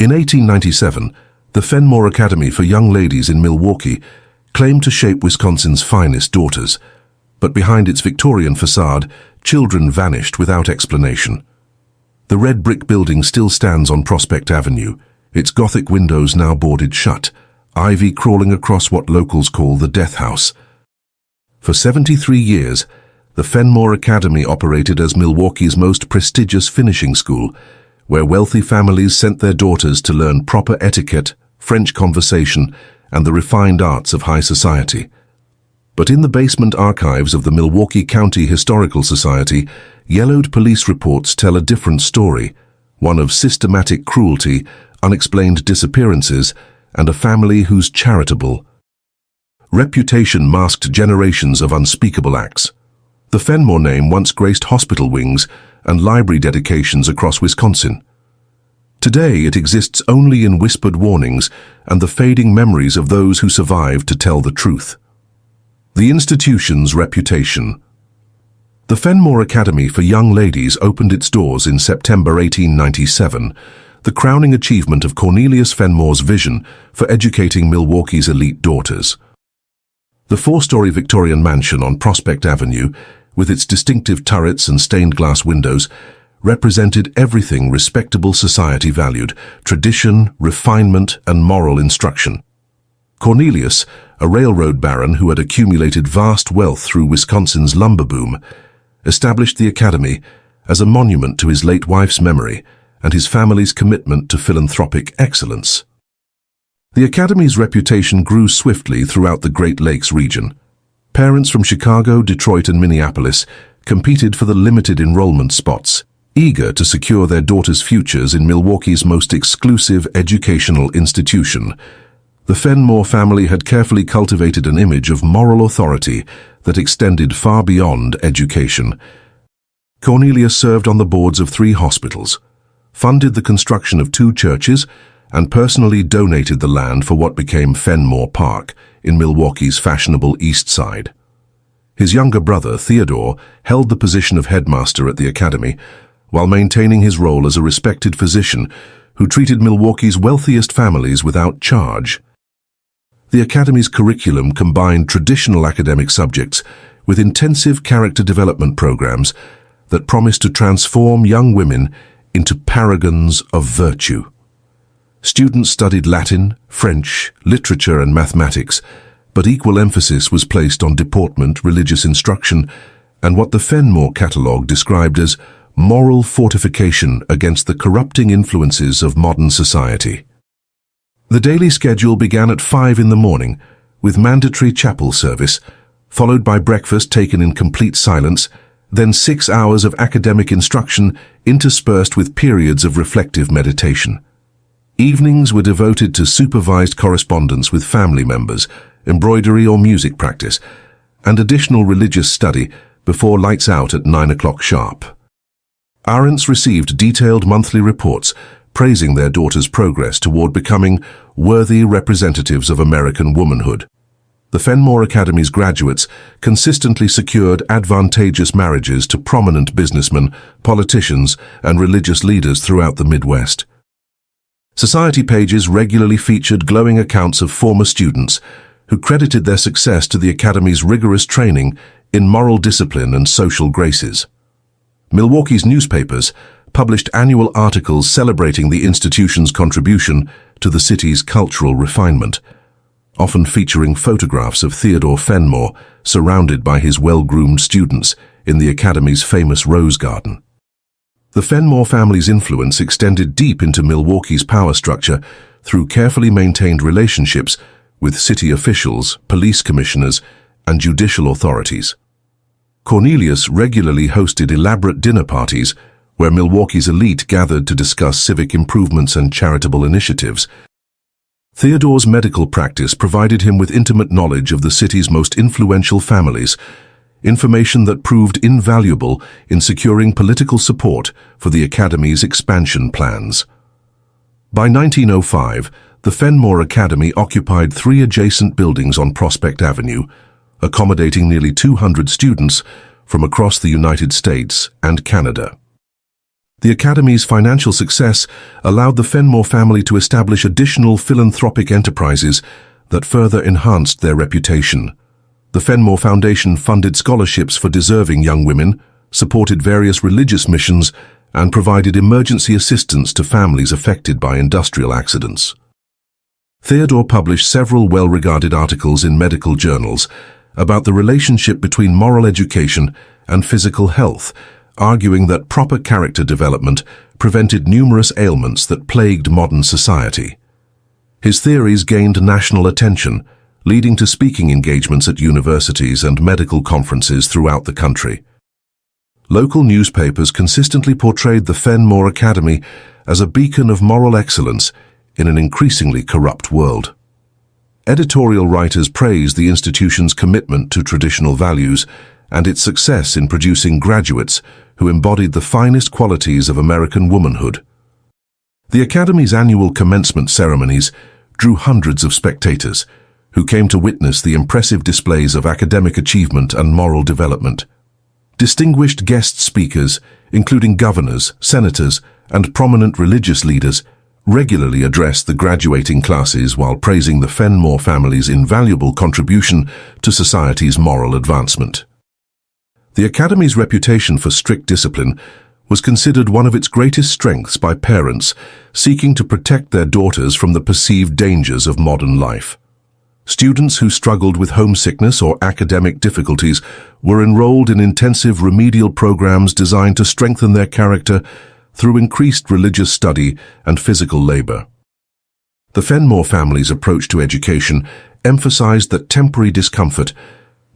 In 1897, the Fenmore Academy for Young Ladies in Milwaukee claimed to shape Wisconsin's finest daughters, but behind its Victorian facade, children vanished without explanation. The red brick building still stands on Prospect Avenue, its Gothic windows now boarded shut, ivy crawling across what locals call the Death House. For 73 years, the Fenmore Academy operated as Milwaukee's most prestigious finishing school, where wealthy families sent their daughters to learn proper etiquette, French conversation, and the refined arts of high society. But in the basement archives of the Milwaukee County Historical Society, yellowed police reports tell a different story, one of systematic cruelty, unexplained disappearances, and a family whose charitable reputation masked generations of unspeakable acts. The Fenmore name once graced hospital wings and library dedications across Wisconsin. Today it exists only in whispered warnings and the fading memories of those who survived to tell the truth. The institution's reputation. The Fenmore Academy for Young Ladies opened its doors in September 1897, the crowning achievement of Cornelius Fenmore's vision for educating Milwaukee's elite daughters. The four-story Victorian mansion on Prospect Avenue, with its distinctive turrets and stained-glass windows, represented everything respectable society valued: tradition, refinement, and moral instruction. Cornelius, a railroad baron who had accumulated vast wealth through Wisconsin's lumber boom, established the academy as a monument to his late wife's memory and his family's commitment to philanthropic excellence. The academy's reputation grew swiftly throughout the Great Lakes region. Parents from Chicago, Detroit, and Minneapolis competed for the limited enrollment spots, eager to secure their daughters' futures in Milwaukee's most exclusive educational institution. The Fenmore family had carefully cultivated an image of moral authority that extended far beyond education. Cornelius served on the boards of 3 hospitals, funded the construction of 2 churches, and personally donated the land for what became Fenmore Park in Milwaukee's fashionable East Side. His younger brother, Theodore, held the position of headmaster at the academy, while maintaining his role as a respected physician who treated Milwaukee's wealthiest families without charge. The academy's curriculum combined traditional academic subjects with intensive character development programs that promised to transform young women into paragons of virtue. Students studied Latin, French, literature, and mathematics, but equal emphasis was placed on deportment, religious instruction, and what the Fenmore Catalogue described as moral fortification against the corrupting influences of modern society. The daily schedule began at 5 in the morning, with mandatory chapel service, followed by breakfast taken in complete silence, then 6 hours of academic instruction interspersed with periods of reflective meditation. Evenings were devoted to supervised correspondence with family members, embroidery or music practice, and additional religious study before lights out at 9 o'clock sharp. Parents received detailed monthly reports praising their daughters' progress toward becoming worthy representatives of American womanhood. The Fenmore Academy's graduates consistently secured advantageous marriages to prominent businessmen, politicians, and religious leaders throughout the Midwest. Society pages regularly featured glowing accounts of former students who credited their success to the academy's rigorous training in moral discipline and social graces. Milwaukee's newspapers published annual articles celebrating the institution's contribution to the city's cultural refinement, often featuring photographs of Theodore Fenmore surrounded by his well-groomed students in the academy's famous Rose Garden. The Fenmore family's influence extended deep into Milwaukee's power structure through carefully maintained relationships with city officials, police commissioners, and judicial authorities. Cornelius regularly hosted elaborate dinner parties where Milwaukee's elite gathered to discuss civic improvements and charitable initiatives. Theodore's medical practice provided him with intimate knowledge of the city's most influential families, information that proved invaluable in securing political support for the academy's expansion plans. By 1905, the Fenmore Academy occupied 3 adjacent buildings on Prospect Avenue, accommodating nearly 200 students from across the United States and Canada. The Academy's financial success allowed the Fenmore family to establish additional philanthropic enterprises that further enhanced their reputation. The Fenmore Foundation funded scholarships for deserving young women, supported various religious missions, and provided emergency assistance to families affected by industrial accidents. Theodore published several well-regarded articles in medical journals about the relationship between moral education and physical health, arguing that proper character development prevented numerous ailments that plagued modern society. His theories gained national attention, leading to speaking engagements at universities and medical conferences throughout the country. Local newspapers consistently portrayed the Fenmore Academy as a beacon of moral excellence in an increasingly corrupt world. Editorial writers praised the institution's commitment to traditional values and its success in producing graduates who embodied the finest qualities of American womanhood. The Academy's annual commencement ceremonies drew hundreds of spectators who came to witness the impressive displays of academic achievement and moral development. Distinguished guest speakers, including governors, senators, and prominent religious leaders, regularly addressed the graduating classes while praising the Fenmore family's invaluable contribution to society's moral advancement. The Academy's reputation for strict discipline was considered one of its greatest strengths by parents seeking to protect their daughters from the perceived dangers of modern life. Students who struggled with homesickness or academic difficulties were enrolled in intensive remedial programs designed to strengthen their character through increased religious study and physical labor. The Fenmore family's approach to education emphasized that temporary discomfort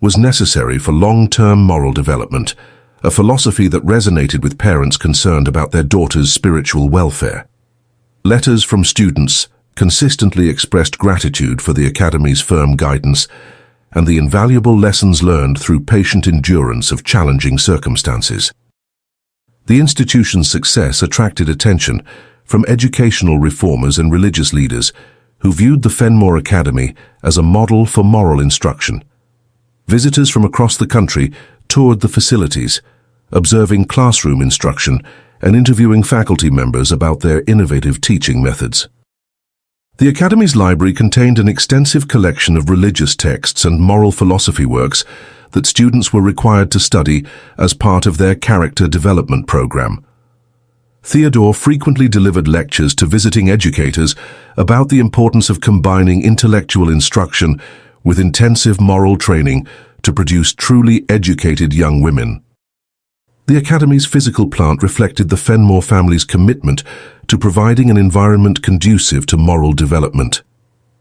was necessary for long-term moral development, a philosophy that resonated with parents concerned about their daughters' spiritual welfare. Letters from students consistently expressed gratitude for the Academy's firm guidance and the invaluable lessons learned through patient endurance of challenging circumstances. The institution's success attracted attention from educational reformers and religious leaders who viewed the Fenmore Academy as a model for moral instruction. Visitors from across the country toured the facilities, observing classroom instruction and interviewing faculty members about their innovative teaching methods. The Academy's library contained an extensive collection of religious texts and moral philosophy works that students were required to study as part of their character development program. Theodore frequently delivered lectures to visiting educators about the importance of combining intellectual instruction with intensive moral training to produce truly educated young women. The Academy's physical plant reflected the Fenmore family's commitment to providing an environment conducive to moral development.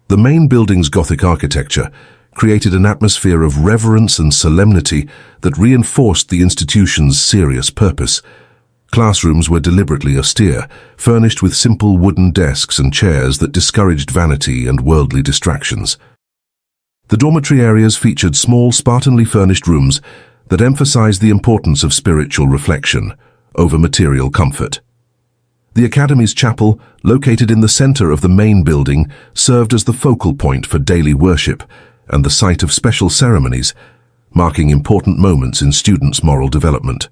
The main building's Gothic architecture created an atmosphere of reverence and solemnity that reinforced the institution's serious purpose. Classrooms were deliberately austere, furnished with simple wooden desks and chairs that discouraged vanity and worldly distractions. The dormitory areas featured small, spartanly furnished rooms that emphasized the importance of spiritual reflection over material comfort. The Academy's chapel, located in the center of the main building, served as the focal point for daily worship and the site of special ceremonies, marking important moments in students' moral development.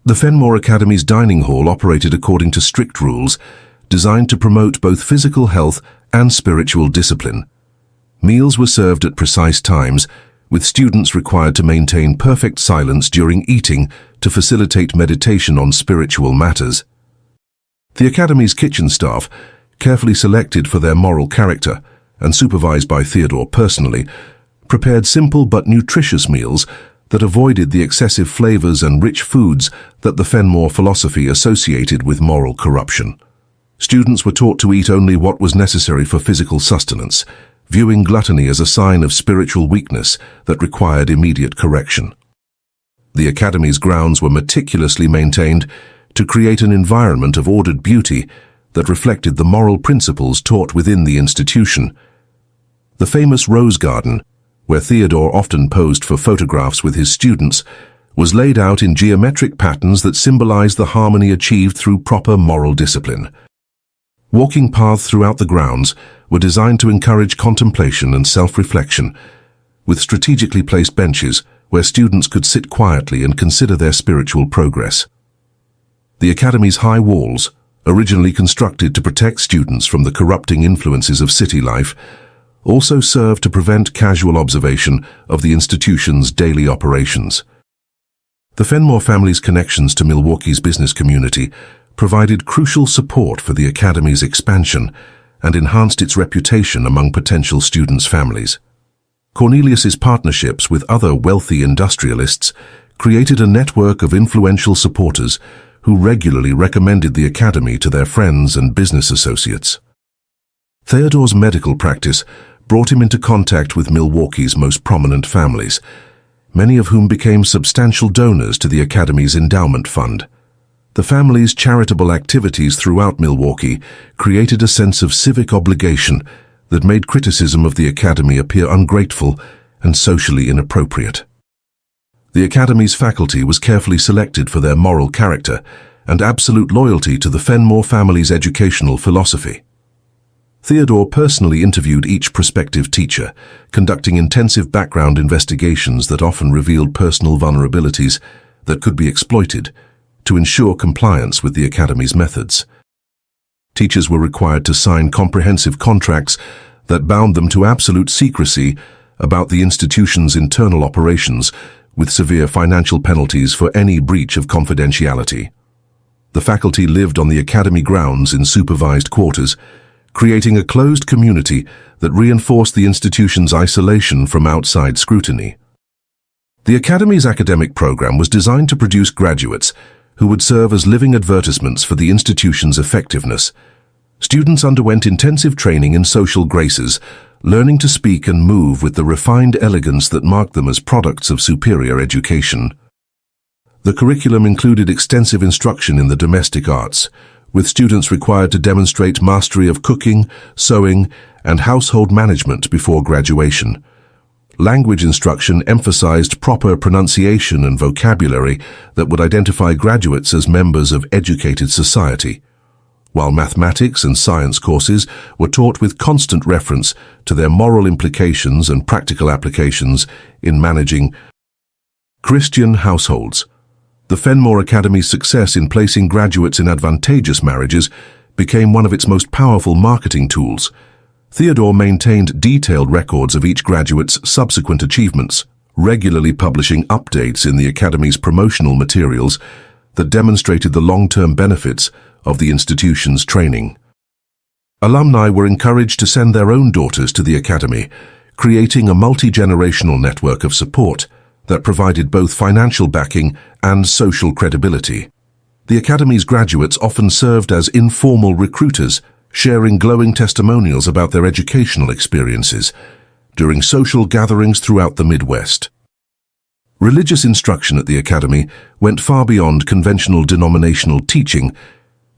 The Fenmore Academy's dining hall operated according to strict rules, designed to promote both physical health and spiritual discipline. Meals were served at precise times, with students required to maintain perfect silence during eating to facilitate meditation on spiritual matters. The Academy's kitchen staff, carefully selected for their moral character and supervised by Theodore personally, prepared simple but nutritious meals that avoided the excessive flavors and rich foods that the Fenmore philosophy associated with moral corruption. Students were taught to eat only what was necessary for physical sustenance, viewing gluttony as a sign of spiritual weakness that required immediate correction. The Academy's grounds were meticulously maintained to create an environment of ordered beauty that reflected the moral principles taught within the institution. The famous Rose Garden, where Theodore often posed for photographs with his students, was laid out in geometric patterns that symbolized the harmony achieved through proper moral discipline. Walking paths throughout the grounds were designed to encourage contemplation and self-reflection, with strategically placed benches where students could sit quietly and consider their spiritual progress. The academy's high walls, originally constructed to protect students from the corrupting influences of city life, also served to prevent casual observation of the institution's daily operations. The Fenmore family's connections to Milwaukee's business community provided crucial support for the academy's expansion and enhanced its reputation among potential students' families. Cornelius's partnerships with other wealthy industrialists created a network of influential supporters who regularly recommended the academy to their friends and business associates. Theodore's medical practice brought him into contact with Milwaukee's most prominent families, many of whom became substantial donors to the academy's endowment fund. The family's charitable activities throughout Milwaukee created a sense of civic obligation that made criticism of the academy appear ungrateful and socially inappropriate. The academy's faculty was carefully selected for their moral character and absolute loyalty to the Fenmore family's educational philosophy. Theodore personally interviewed each prospective teacher, conducting intensive background investigations that often revealed personal vulnerabilities that could be exploited to ensure compliance with the academy's methods. Teachers were required to sign comprehensive contracts that bound them to absolute secrecy about the institution's internal operations, with severe financial penalties for any breach of confidentiality. The faculty lived on the academy grounds in supervised quarters, creating a closed community that reinforced the institution's isolation from outside scrutiny. The academy's academic program was designed to produce graduates who would serve as living advertisements for the institution's effectiveness. Students underwent intensive training in social graces, learning to speak and move with the refined elegance that marked them as products of superior education. The curriculum included extensive instruction in the domestic arts, with students required to demonstrate mastery of cooking, sewing, and household management before graduation. Language instruction emphasized proper pronunciation and vocabulary that would identify graduates as members of educated society, while mathematics and science courses were taught with constant reference to their moral implications and practical applications in managing Christian households. The Fenmore Academy's success in placing graduates in advantageous marriages became one of its most powerful marketing tools. Theodore maintained detailed records of each graduate's subsequent achievements, regularly publishing updates in the Academy's promotional materials that demonstrated the long-term benefits of the institution's training. Alumni were encouraged to send their own daughters to the Academy, creating a multi-generational network of support that provided both financial backing and social credibility. The Academy's graduates often served as informal recruiters, sharing glowing testimonials about their educational experiences during social gatherings throughout the Midwest. Religious instruction at the Academy went far beyond conventional denominational teaching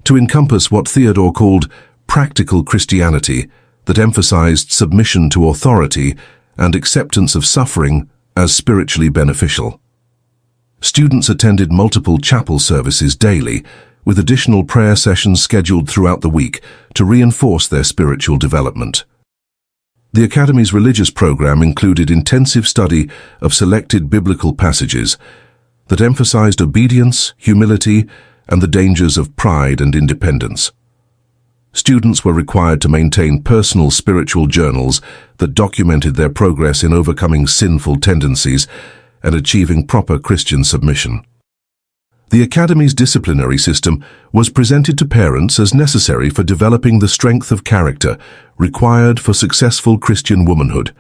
to encompass what Theodore called practical Christianity that emphasized submission to authority and acceptance of suffering as spiritually beneficial. Students attended multiple chapel services daily, with additional prayer sessions scheduled throughout the week to reinforce their spiritual development. The Academy's religious program included intensive study of selected biblical passages that emphasized obedience, humility, and the dangers of pride and independence. Students were required to maintain personal spiritual journals that documented their progress in overcoming sinful tendencies and achieving proper Christian submission. The Academy's disciplinary system was presented to parents as necessary for developing the strength of character required for successful Christian womanhood.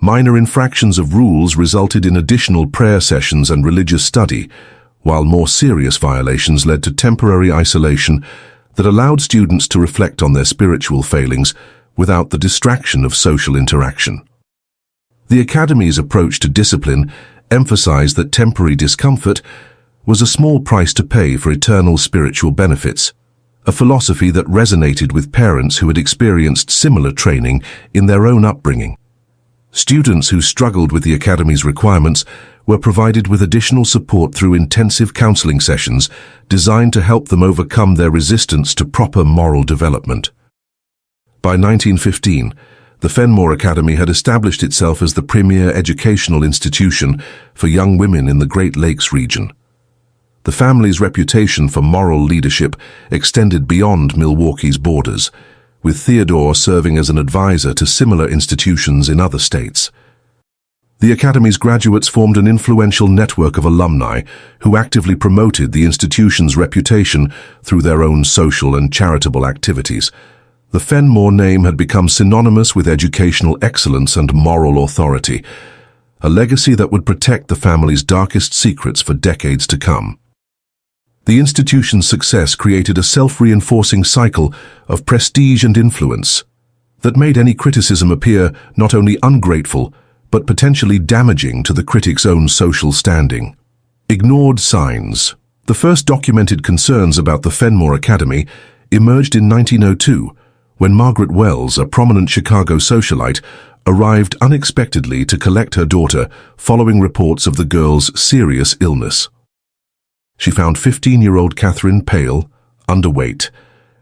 Minor infractions of rules resulted in additional prayer sessions and religious study, while more serious violations led to temporary isolation that allowed students to reflect on their spiritual failings without the distraction of social interaction. The Academy's approach to discipline emphasized that temporary discomfort was a small price to pay for eternal spiritual benefits, a philosophy that resonated with parents who had experienced similar training in their own upbringing. Students who struggled with the Academy's requirements were provided with additional support through intensive counseling sessions designed to help them overcome their resistance to proper moral development. By 1915, the Fenmore Academy had established itself as the premier educational institution for young women in the Great Lakes region. The family's reputation for moral leadership extended beyond Milwaukee's borders, with Theodore serving as an advisor to similar institutions in other states. The Academy's graduates formed an influential network of alumni who actively promoted the institution's reputation through their own social and charitable activities. The Fenmore name had become synonymous with educational excellence and moral authority, a legacy that would protect the family's darkest secrets for decades to come. The institution's success created a self-reinforcing cycle of prestige and influence that made any criticism appear not only ungrateful, but potentially damaging to the critic's own social standing. Ignored signs. The first documented concerns about the Fenmore Academy emerged in 1902, when Margaret Wells, a prominent Chicago socialite, arrived unexpectedly to collect her daughter following reports of the girl's serious illness. She found 15-year-old Catherine pale, underweight,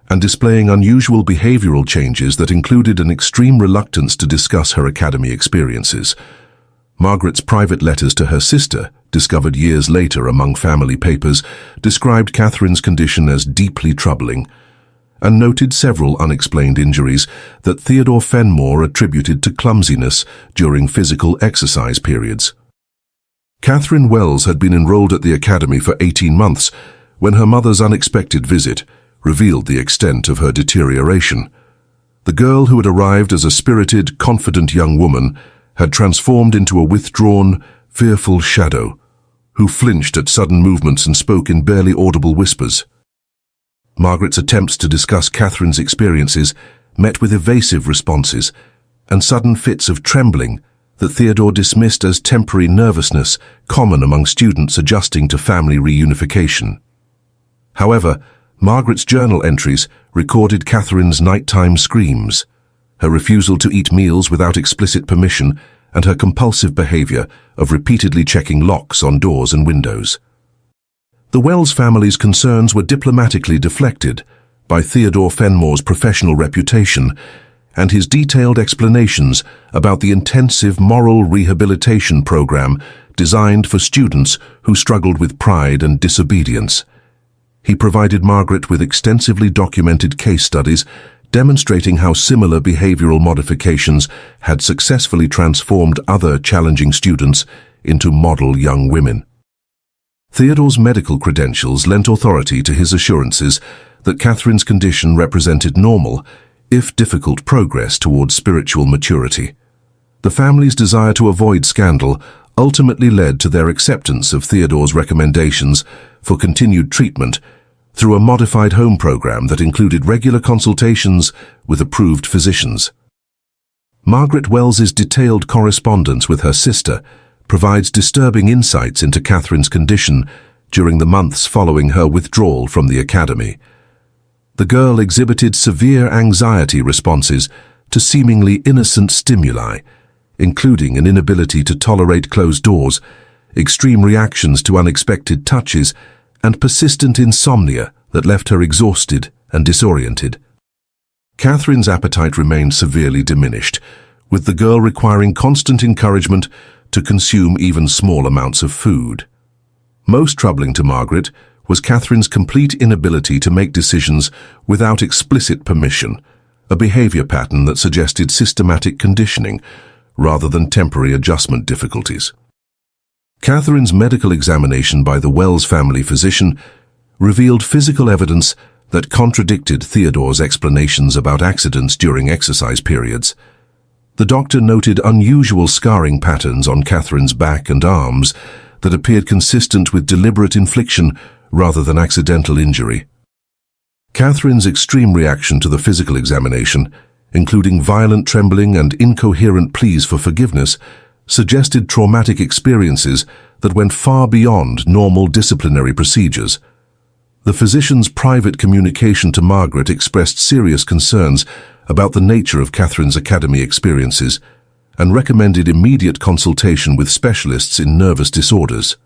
and displaying unusual behavioral changes that included an extreme reluctance to discuss her academy experiences. Margaret's private letters to her sister, discovered years later among family papers, described Catherine's condition as deeply troubling, and noted several unexplained injuries that Theodore Fenmore attributed to clumsiness during physical exercise periods. Catherine Wells had been enrolled at the academy for 18 months when her mother's unexpected visit revealed the extent of her deterioration. The girl who had arrived as a spirited, confident young woman had transformed into a withdrawn, fearful shadow, who flinched at sudden movements and spoke in barely audible whispers. Margaret's attempts to discuss Catherine's experiences met with evasive responses and sudden fits of trembling that Theodore dismissed as temporary nervousness common among students adjusting to family reunification. However, Margaret's journal entries recorded Catherine's nighttime screams, her refusal to eat meals without explicit permission, and her compulsive behavior of repeatedly checking locks on doors and windows. The Wells family's concerns were diplomatically deflected by Theodore Fenmore's professional reputation and his detailed explanations about the intensive moral rehabilitation program designed for students who struggled with pride and disobedience. He provided Margaret with extensively documented case studies demonstrating how similar behavioral modifications had successfully transformed other challenging students into model young women. Theodore's medical credentials lent authority to his assurances that Catherine's condition represented normal, if difficult, progress towards spiritual maturity. The family's desire to avoid scandal ultimately led to their acceptance of Theodore's recommendations for continued treatment through a modified home program that included regular consultations with approved physicians. Margaret Wells's detailed correspondence with her sister provides disturbing insights into Catherine's condition during the months following her withdrawal from the academy. The girl exhibited severe anxiety responses to seemingly innocent stimuli, including an inability to tolerate closed doors, extreme reactions to unexpected touches, and persistent insomnia that left her exhausted and disoriented. Catherine's appetite remained severely diminished, with the girl requiring constant encouragement to consume even small amounts of food. Most troubling to Margaret was Catherine's complete inability to make decisions without explicit permission, a behavior pattern that suggested systematic conditioning rather than temporary adjustment difficulties. Catherine's medical examination by the Wells family physician revealed physical evidence that contradicted Theodore's explanations about accidents during exercise periods. The doctor noted unusual scarring patterns on Catherine's back and arms that appeared consistent with deliberate infliction rather than accidental injury. Catherine's extreme reaction to the physical examination, including violent trembling and incoherent pleas for forgiveness, suggested traumatic experiences that went far beyond normal disciplinary procedures. The physician's private communication to Margaret expressed serious concerns about the nature of Catherine's academy experiences and recommended immediate consultation with specialists in nervous disorders.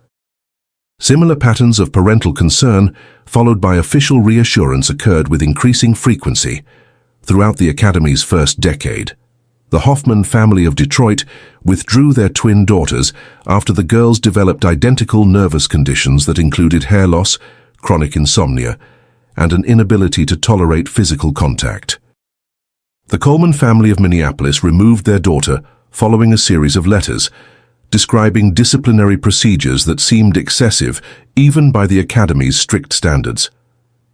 Similar patterns of parental concern, followed by official reassurance, occurred with increasing frequency throughout the academy's first decade. The Hoffman family of Detroit withdrew their twin daughters after the girls developed identical nervous conditions that included hair loss, chronic insomnia, and an inability to tolerate physical contact. The Coleman family of Minneapolis removed their daughter following a series of letters describing disciplinary procedures that seemed excessive even by the Academy's strict standards.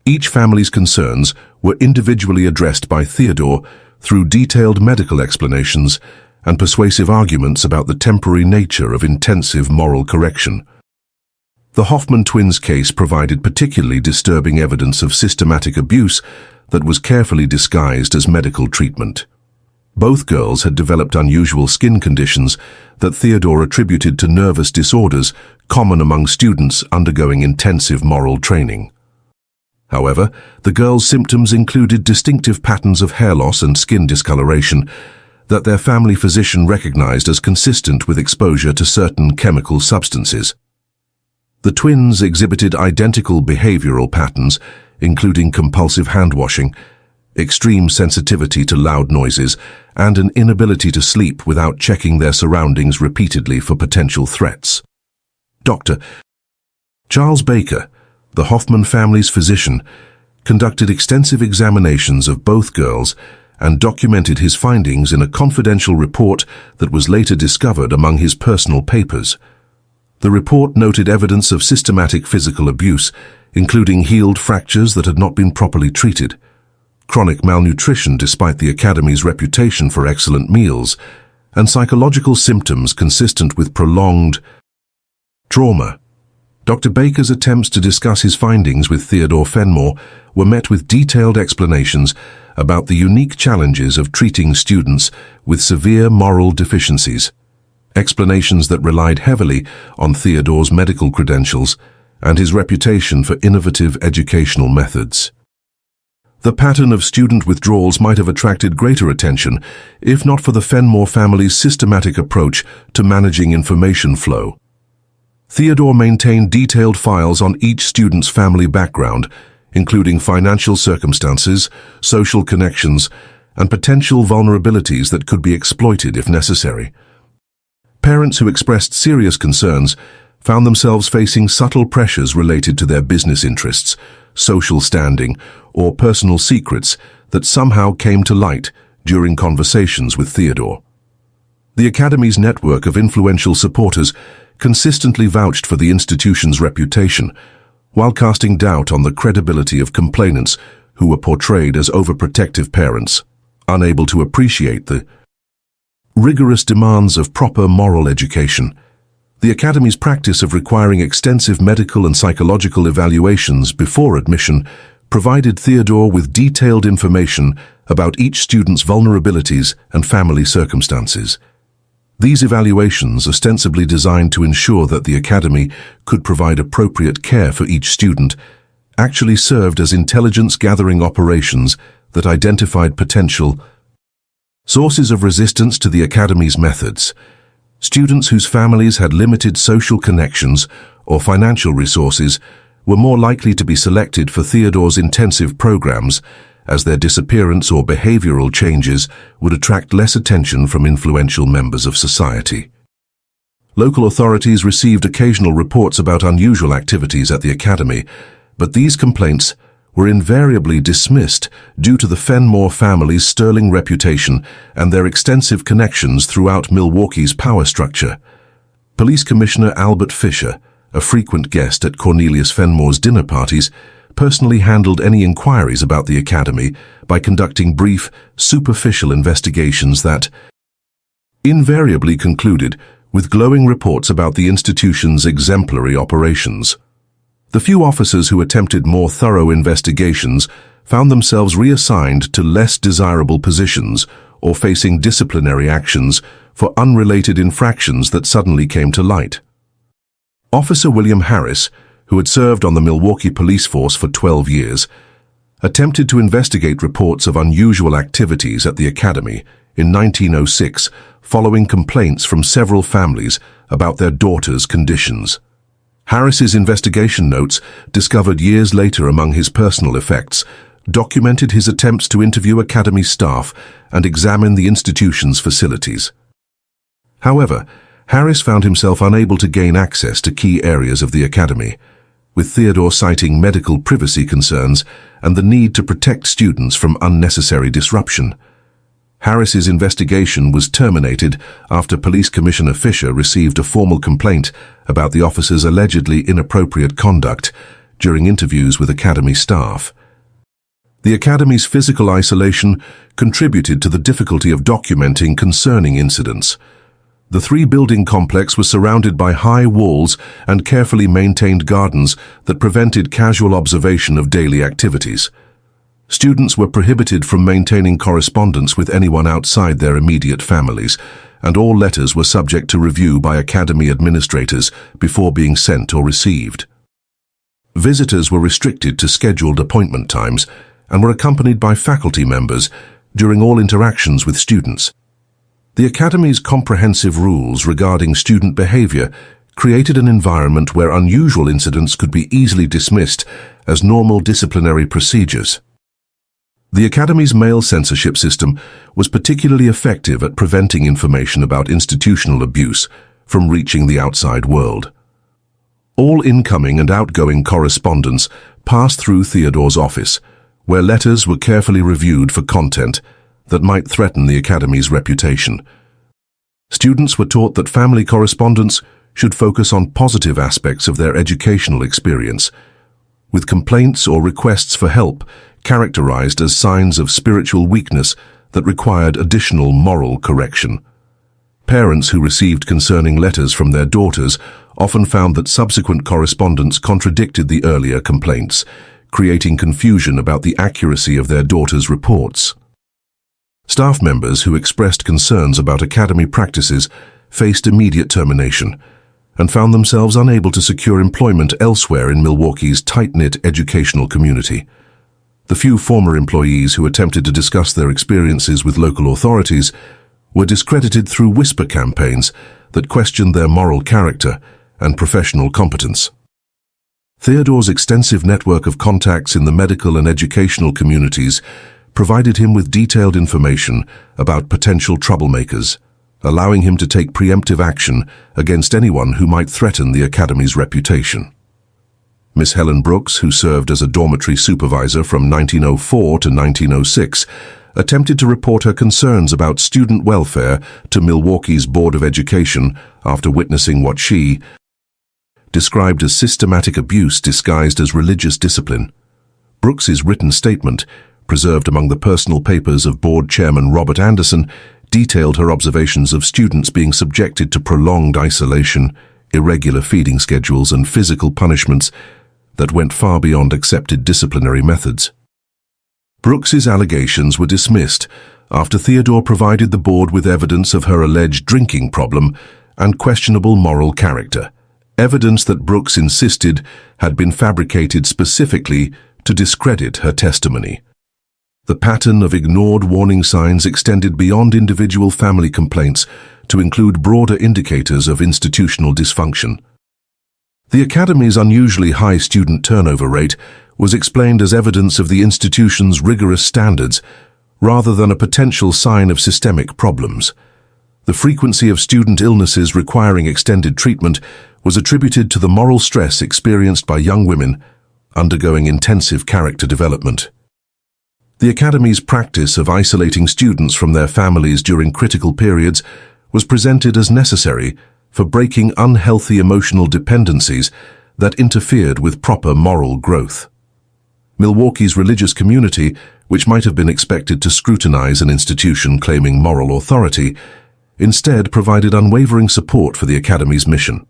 Each family's concerns were individually addressed by Theodore through detailed medical explanations and persuasive arguments about the temporary nature of intensive moral correction. The Hoffman twins' case provided particularly disturbing evidence of systematic abuse that was carefully disguised as medical treatment. Both girls had developed unusual skin conditions that Theodore attributed to nervous disorders common among students undergoing intensive moral training. However, the girls' symptoms included distinctive patterns of hair loss and skin discoloration that their family physician recognized as consistent with exposure to certain chemical substances. The twins exhibited identical behavioral patterns, including compulsive hand-washing, extreme sensitivity to loud noises, and an inability to sleep without checking their surroundings repeatedly for potential threats. Dr. Charles Baker, the Hoffman family's physician, conducted extensive examinations of both girls and documented his findings in a confidential report that was later discovered among his personal papers. The report noted evidence of systematic physical abuse, including healed fractures that had not been properly treated, chronic malnutrition despite the Academy's reputation for excellent meals, and psychological symptoms consistent with prolonged trauma. Dr. Baker's attempts to discuss his findings with Theodore Fenmore were met with detailed explanations about the unique challenges of treating students with severe moral deficiencies, explanations that relied heavily on Theodore's medical credentials and his reputation for innovative educational methods. The pattern of student withdrawals might have attracted greater attention if not for the Fenmore family's systematic approach to managing information flow. Theodore maintained detailed files on each student's family background, including financial circumstances, social connections, and potential vulnerabilities that could be exploited if necessary. Parents who expressed serious concerns found themselves facing subtle pressures related to their business interests, social standing, or personal secrets that somehow came to light during conversations with Theodore. The Academy's network of influential supporters consistently vouched for the institution's reputation, while casting doubt on the credibility of complainants who were portrayed as overprotective parents, unable to appreciate the rigorous demands of proper moral education. The Academy's practice of requiring extensive medical and psychological evaluations before admission provided Theodore with detailed information about each student's vulnerabilities and family circumstances. These evaluations, ostensibly designed to ensure that the Academy could provide appropriate care for each student, actually served as intelligence-gathering operations that identified potential sources of resistance to the Academy's methods. Students whose families had limited social connections or financial resources were more likely to be selected for Theodore's intensive programs, as their disappearance or behavioral changes would attract less attention from influential members of society. Local authorities received occasional reports about unusual activities at the Academy, but these complaints were invariably dismissed due to the Fenmore family's sterling reputation and their extensive connections throughout Milwaukee's power structure. Police Commissioner Albert Fisher, a frequent guest at Cornelius Fenmore's dinner parties, personally handled any inquiries about the Academy by conducting brief, superficial investigations that invariably concluded with glowing reports about the institution's exemplary operations. The few officers who attempted more thorough investigations found themselves reassigned to less desirable positions or facing disciplinary actions for unrelated infractions that suddenly came to light. Officer William Harris, who had served on the Milwaukee police force for 12 years, attempted to investigate reports of unusual activities at the Academy in 1906 following complaints from several families about their daughters' conditions. Harris's investigation notes, discovered years later among his personal effects, documented his attempts to interview academy staff and examine the institution's facilities. However, Harris found himself unable to gain access to key areas of the academy, with Theodore citing medical privacy concerns and the need to protect students from unnecessary disruption. Harris's investigation was terminated after Police Commissioner Fisher received a formal complaint about the officer's allegedly inappropriate conduct during interviews with academy staff. The academy's physical isolation contributed to the difficulty of documenting concerning incidents. The three-building complex was surrounded by high walls and carefully maintained gardens that prevented casual observation of daily activities. Students were prohibited from maintaining correspondence with anyone outside their immediate families, and all letters were subject to review by academy administrators before being sent or received. Visitors were restricted to scheduled appointment times and were accompanied by faculty members during all interactions with students. The Academy's comprehensive rules regarding student behavior created an environment where unusual incidents could be easily dismissed as normal disciplinary procedures. The Academy's mail censorship system was particularly effective at preventing information about institutional abuse from reaching the outside world. All incoming and outgoing correspondence passed through Theodore's office, where letters were carefully reviewed for content that might threaten the Academy's reputation. Students were taught that family correspondence should focus on positive aspects of their educational experience, with complaints or requests for help characterized as signs of spiritual weakness that required additional moral correction. Parents who received concerning letters from their daughters often found that subsequent correspondence contradicted the earlier complaints, creating confusion about the accuracy of their daughters' reports. Staff members who expressed concerns about academy practices faced immediate termination and found themselves unable to secure employment elsewhere in Milwaukee's tight-knit educational community. The few former employees who attempted to discuss their experiences with local authorities were discredited through whisper campaigns that questioned their moral character and professional competence. Theodore's extensive network of contacts in the medical and educational communities provided him with detailed information about potential troublemakers, allowing him to take preemptive action against anyone who might threaten the Academy's reputation. Miss Helen Brooks, who served as a dormitory supervisor from 1904 to 1906, attempted to report her concerns about student welfare to Milwaukee's Board of Education after witnessing what she described as systematic abuse disguised as religious discipline. Brooks's written statement, preserved among the personal papers of Board Chairman Robert Anderson, detailed her observations of students being subjected to prolonged isolation, irregular feeding schedules, and physical punishments that went far beyond accepted disciplinary methods. Brooks's allegations were dismissed after Theodore provided the board with evidence of her alleged drinking problem and questionable moral character, evidence that Brooks insisted had been fabricated specifically to discredit her testimony. The pattern of ignored warning signs extended beyond individual family complaints to include broader indicators of institutional dysfunction. The Academy's unusually high student turnover rate was explained as evidence of the institution's rigorous standards, rather than a potential sign of systemic problems. The frequency of student illnesses requiring extended treatment was attributed to the moral stress experienced by young women undergoing intensive character development. The Academy's practice of isolating students from their families during critical periods was presented as necessary for breaking unhealthy emotional dependencies that interfered with proper moral growth. Milwaukee's religious community, which might have been expected to scrutinize an institution claiming moral authority, instead provided unwavering support for the Academy's mission.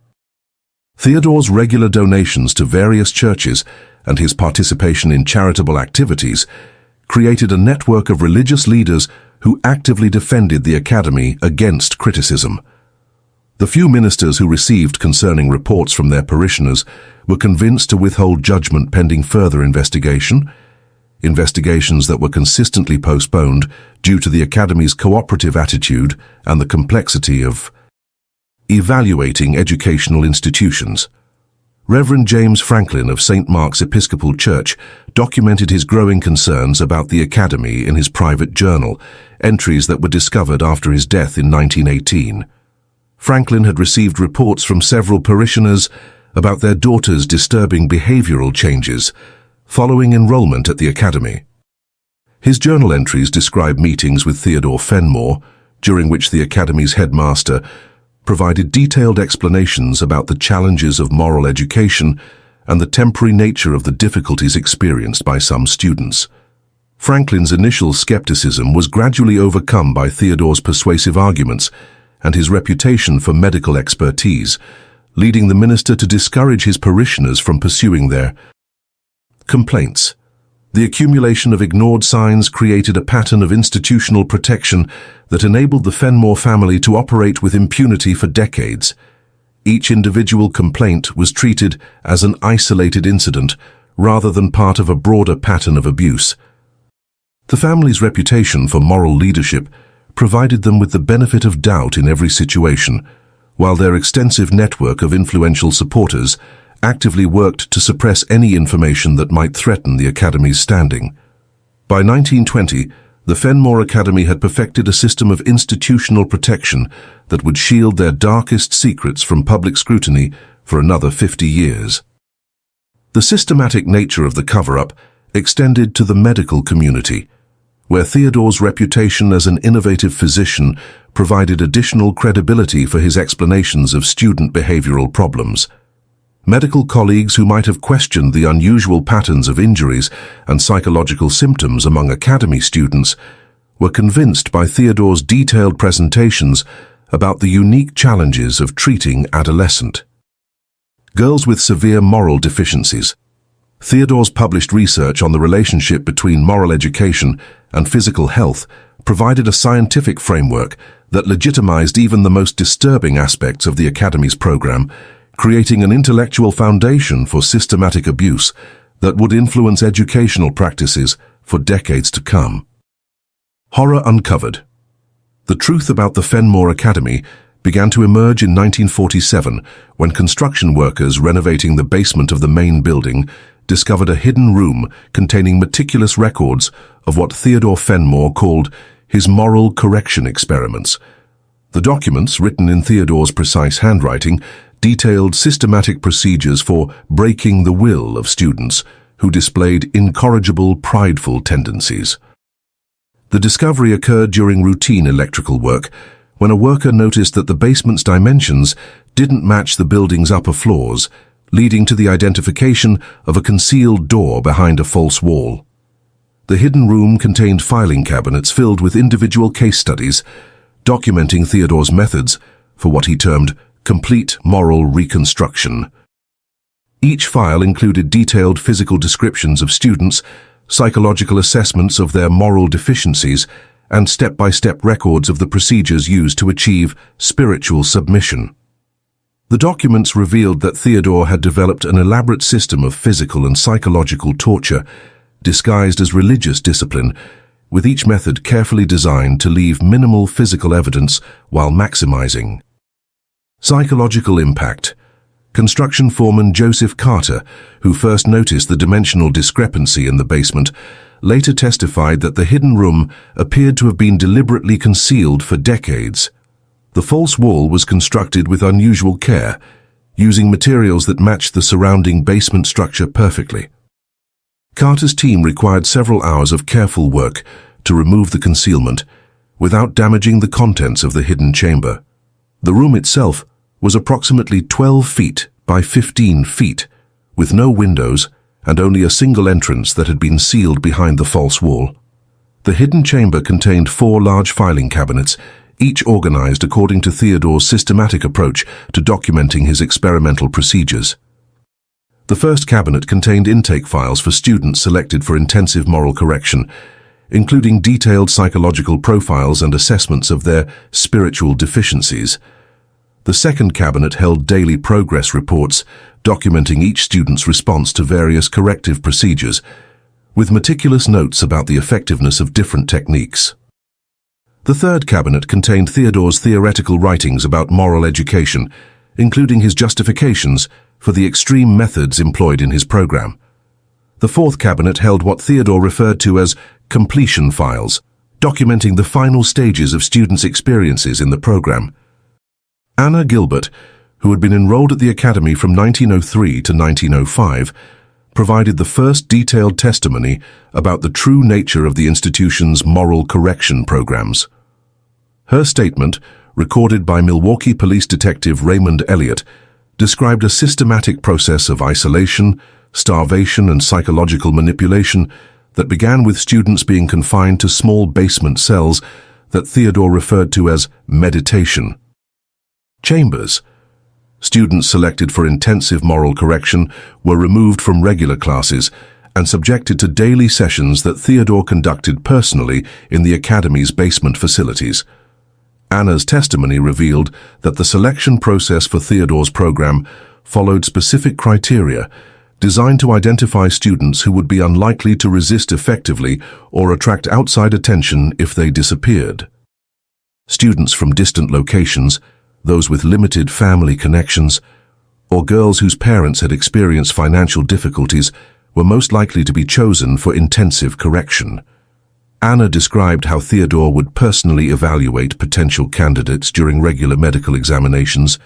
Theodore's regular donations to various churches and his participation in charitable activities created a network of religious leaders who actively defended the Academy against criticism. The few ministers who received concerning reports from their parishioners were convinced to withhold judgment pending further investigations that were consistently postponed due to the Academy's cooperative attitude and the complexity of evaluating educational institutions. Reverend James Franklin of St. Mark's Episcopal Church documented his growing concerns about the academy in his private journal, entries that were discovered after his death in 1918. Franklin had received reports from several parishioners about their daughter's disturbing behavioral changes following enrollment at the academy. His journal entries describe meetings with Theodore Fenmore, during which the academy's headmaster provided detailed explanations about the challenges of moral education and the temporary nature of the difficulties experienced by some students. Franklin's initial skepticism was gradually overcome by Theodore's persuasive arguments and his reputation for medical expertise, leading the minister to discourage his parishioners from pursuing their complaints. The accumulation of ignored signs created a pattern of institutional protection that enabled the Fenmore family to operate with impunity for decades. Each individual complaint was treated as an isolated incident rather than part of a broader pattern of abuse. The family's reputation for moral leadership provided them with the benefit of doubt in every situation, while their extensive network of influential supporters actively worked to suppress any information that might threaten the Academy's standing. By 1920, the Fenmore Academy had perfected a system of institutional protection that would shield their darkest secrets from public scrutiny for another 50 years. The systematic nature of the cover-up extended to the medical community, where Theodore's reputation as an innovative physician provided additional credibility for his explanations of student behavioral problems. Medical colleagues who might have questioned the unusual patterns of injuries and psychological symptoms among academy students were convinced by Theodore's detailed presentations about the unique challenges of treating adolescent girls with severe moral deficiencies. Theodore's published research on the relationship between moral education and physical health provided a scientific framework that legitimized even the most disturbing aspects of the Academy's program, creating an intellectual foundation for systematic abuse that would influence educational practices for decades to come. Horror uncovered. The truth about the Fenmore Academy began to emerge in 1947 when construction workers renovating the basement of the main building discovered a hidden room containing meticulous records of what Theodore Fenmore called his moral correction experiments. The documents, written in Theodore's precise handwriting, detailed systematic procedures for breaking the will of students who displayed incorrigible, prideful tendencies. The discovery occurred during routine electrical work, when a worker noticed that the basement's dimensions didn't match the building's upper floors, leading to the identification of a concealed door behind a false wall. The hidden room contained filing cabinets filled with individual case studies, documenting Theodore's methods for what he termed complete moral reconstruction. Each file included detailed physical descriptions of students, psychological assessments of their moral deficiencies, and step-by-step records of the procedures used to achieve spiritual submission. The documents revealed that Theodore had developed an elaborate system of physical and psychological torture, disguised as religious discipline, with each method carefully designed to leave minimal physical evidence while maximizing psychological impact. Construction foreman Joseph Carter, who first noticed the dimensional discrepancy in the basement, later testified that the hidden room appeared to have been deliberately concealed for decades. The false wall was constructed with unusual care, using materials that matched the surrounding basement structure perfectly. Carter's team required several hours of careful work to remove the concealment without damaging the contents of the hidden chamber. The room itself was approximately 12 feet by 15 feet, with no windows and only a single entrance that had been sealed behind the false wall. The hidden chamber contained 4 large filing cabinets, each organized according to Theodore's systematic approach to documenting his experimental procedures. The first cabinet contained intake files for students selected for intensive moral correction, including detailed psychological profiles and assessments of their spiritual deficiencies. The second cabinet held daily progress reports, documenting each student's response to various corrective procedures, with meticulous notes about the effectiveness of different techniques. The third cabinet contained Theodore's theoretical writings about moral education, including his justifications for the extreme methods employed in his program. The fourth cabinet held what Theodore referred to as completion files, documenting the final stages of students' experiences in the program. Anna Gilbert, who had been enrolled at the academy from 1903 to 1905, provided the first detailed testimony about the true nature of the institution's moral correction programs. Her statement, recorded by Milwaukee police detective Raymond Elliott, described a systematic process of isolation, starvation, and psychological manipulation that began with students being confined to small basement cells that Theodore referred to as meditation chambers. Students selected for intensive moral correction were removed from regular classes and subjected to daily sessions that Theodore conducted personally in the academy's basement facilities. Anna's testimony revealed that the selection process for Theodore's program followed specific criteria designed to identify students who would be unlikely to resist effectively or attract outside attention if they disappeared. Students from distant locations, those with limited family connections, or girls whose parents had experienced financial difficulties were most likely to be chosen for intensive correction. Anna described how Theodore would personally evaluate potential candidates during regular medical examinations,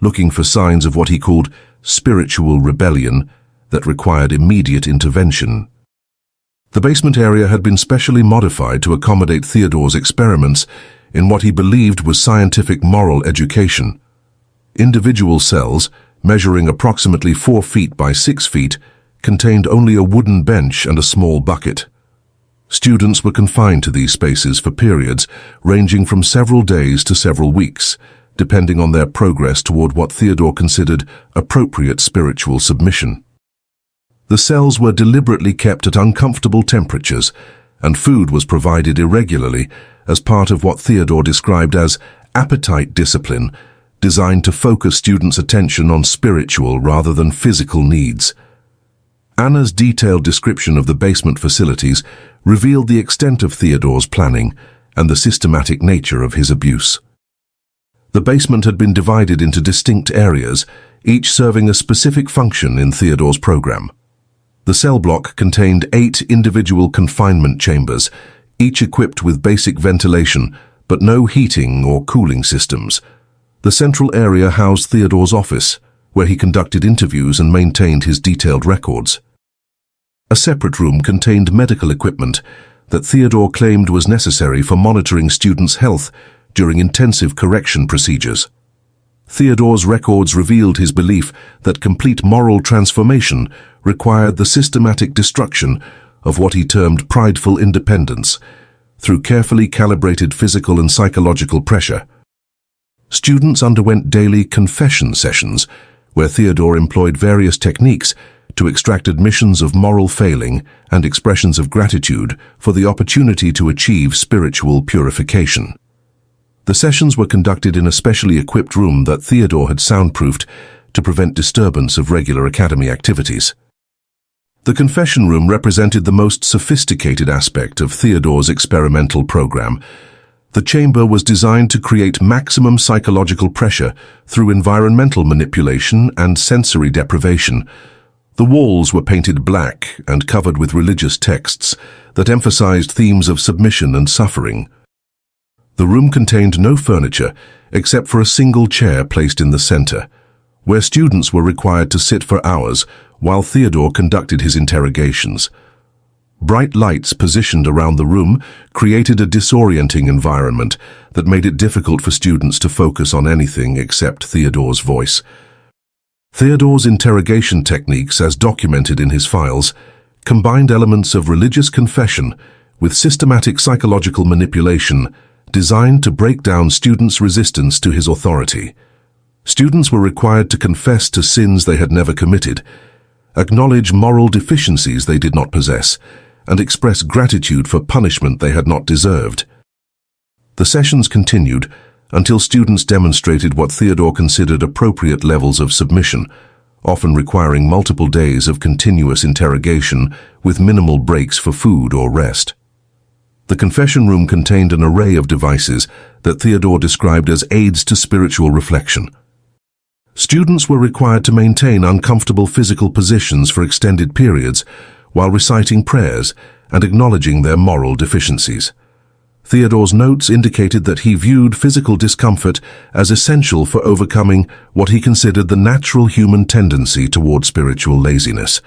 looking for signs of what he called spiritual rebellion that required immediate intervention. The basement area had been specially modified to accommodate Theodore's experiments in what he believed was scientific moral education. Individual cells, measuring approximately 4 feet by 6 feet, contained only a wooden bench and a small bucket. Students were confined to these spaces for periods ranging from several days to several weeks, depending on their progress toward what Theodore considered appropriate spiritual submission. The cells were deliberately kept at uncomfortable temperatures, and food was provided irregularly as part of what Theodore described as appetite discipline, designed to focus students' attention on spiritual rather than physical needs. Anna's detailed description of the basement facilities revealed the extent of Theodore's planning and the systematic nature of his abuse. The basement had been divided into distinct areas, each serving a specific function in Theodore's program. The cell block contained 8 individual confinement chambers, each equipped with basic ventilation, but no heating or cooling systems. The central area housed Theodore's office, where he conducted interviews and maintained his detailed records. A separate room contained medical equipment that Theodore claimed was necessary for monitoring students' health during intensive correction procedures. Theodore's records revealed his belief that complete moral transformation required the systematic destruction of what he termed prideful independence through carefully calibrated physical and psychological pressure. Students underwent daily confession sessions, where Theodore employed various techniques to extract admissions of moral failing and expressions of gratitude for the opportunity to achieve spiritual purification. The sessions were conducted in a specially equipped room that Theodore had soundproofed to prevent disturbance of regular academy activities. The confession room represented the most sophisticated aspect of Theodore's experimental program. The chamber was designed to create maximum psychological pressure through environmental manipulation and sensory deprivation. The walls were painted black and covered with religious texts that emphasized themes of submission and suffering. The room contained no furniture except for a single chair placed in the center, where students were required to sit for hours while Theodore conducted his interrogations. Bright lights positioned around the room created a disorienting environment that made it difficult for students to focus on anything except Theodore's voice. Theodore's interrogation techniques, as documented in his files, combined elements of religious confession with systematic psychological manipulation designed to break down students' resistance to his authority. Students were required to confess to sins they had never committed, acknowledge moral deficiencies they did not possess, and express gratitude for punishment they had not deserved. The sessions continued until students demonstrated what Theodore considered appropriate levels of submission, often requiring multiple days of continuous interrogation with minimal breaks for food or rest. The confession room contained an array of devices that Theodore described as aids to spiritual reflection. Students were required to maintain uncomfortable physical positions for extended periods while reciting prayers and acknowledging their moral deficiencies. Theodore's notes indicated that he viewed physical discomfort as essential for overcoming what he considered the natural human tendency toward spiritual laziness.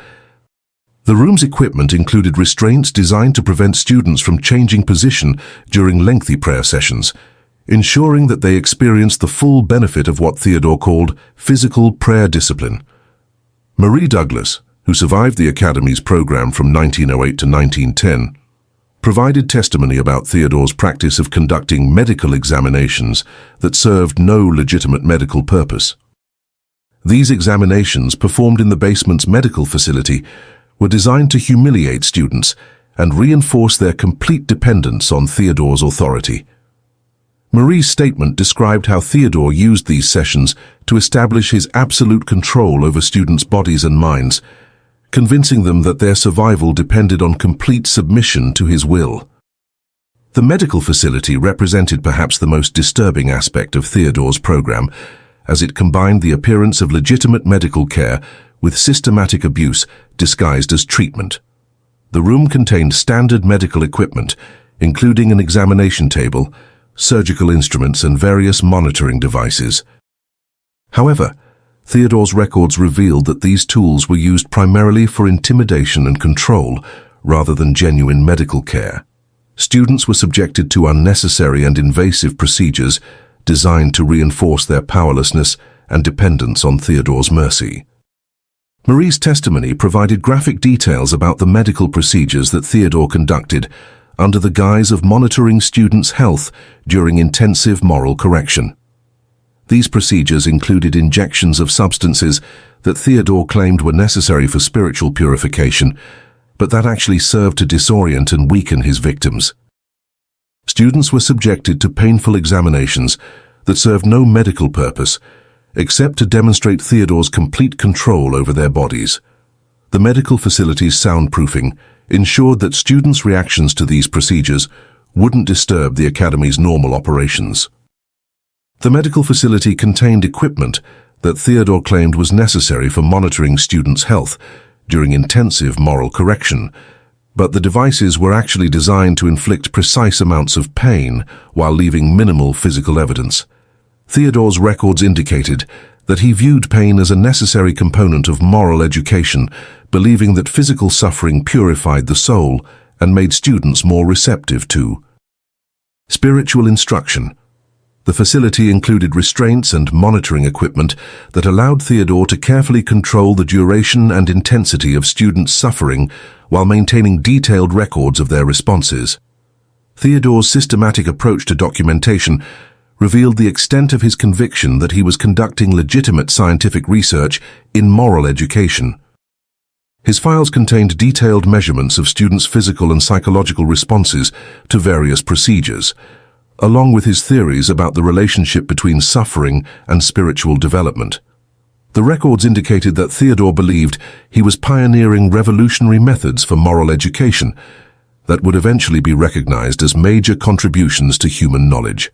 The room's equipment included restraints designed to prevent students from changing position during lengthy prayer sessions, ensuring that they experienced the full benefit of what Theodore called physical prayer discipline. Marie Douglas, who survived the Academy's program from 1908 to 1910, provided testimony about Theodore's practice of conducting medical examinations that served no legitimate medical purpose. These examinations, performed in the basement's medical facility, were designed to humiliate students and reinforce their complete dependence on Theodore's authority. Marie's statement described how Theodore used these sessions to establish his absolute control over students' bodies and minds, convincing them that their survival depended on complete submission to his will. The medical facility represented perhaps the most disturbing aspect of Theodore's program, as it combined the appearance of legitimate medical care with systematic abuse disguised as treatment. The room contained standard medical equipment, including an examination table, surgical instruments, and various monitoring devices. However, Theodore's records revealed that these tools were used primarily for intimidation and control, rather than genuine medical care. Students were subjected to unnecessary and invasive procedures designed to reinforce their powerlessness and dependence on Theodore's mercy. Marie's testimony provided graphic details about the medical procedures that Theodore conducted under the guise of monitoring students' health during intensive moral correction. These procedures included injections of substances that Theodore claimed were necessary for spiritual purification, but that actually served to disorient and weaken his victims. Students were subjected to painful examinations that served no medical purpose, except to demonstrate Theodore's complete control over their bodies. The medical facility's soundproofing ensured that students' reactions to these procedures wouldn't disturb the Academy's normal operations. The medical facility contained equipment that Theodore claimed was necessary for monitoring students' health during intensive moral correction, but the devices were actually designed to inflict precise amounts of pain while leaving minimal physical evidence. Theodore's records indicated that he viewed pain as a necessary component of moral education, believing that physical suffering purified the soul and made students more receptive to spiritual instruction. The facility included restraints and monitoring equipment that allowed Theodore to carefully control the duration and intensity of students' suffering while maintaining detailed records of their responses. Theodore's systematic approach to documentation revealed the extent of his conviction that he was conducting legitimate scientific research in moral education. His files contained detailed measurements of students' physical and psychological responses to various procedures, along with his theories about the relationship between suffering and spiritual development. The records indicated that Theodore believed he was pioneering revolutionary methods for moral education that would eventually be recognized as major contributions to human knowledge.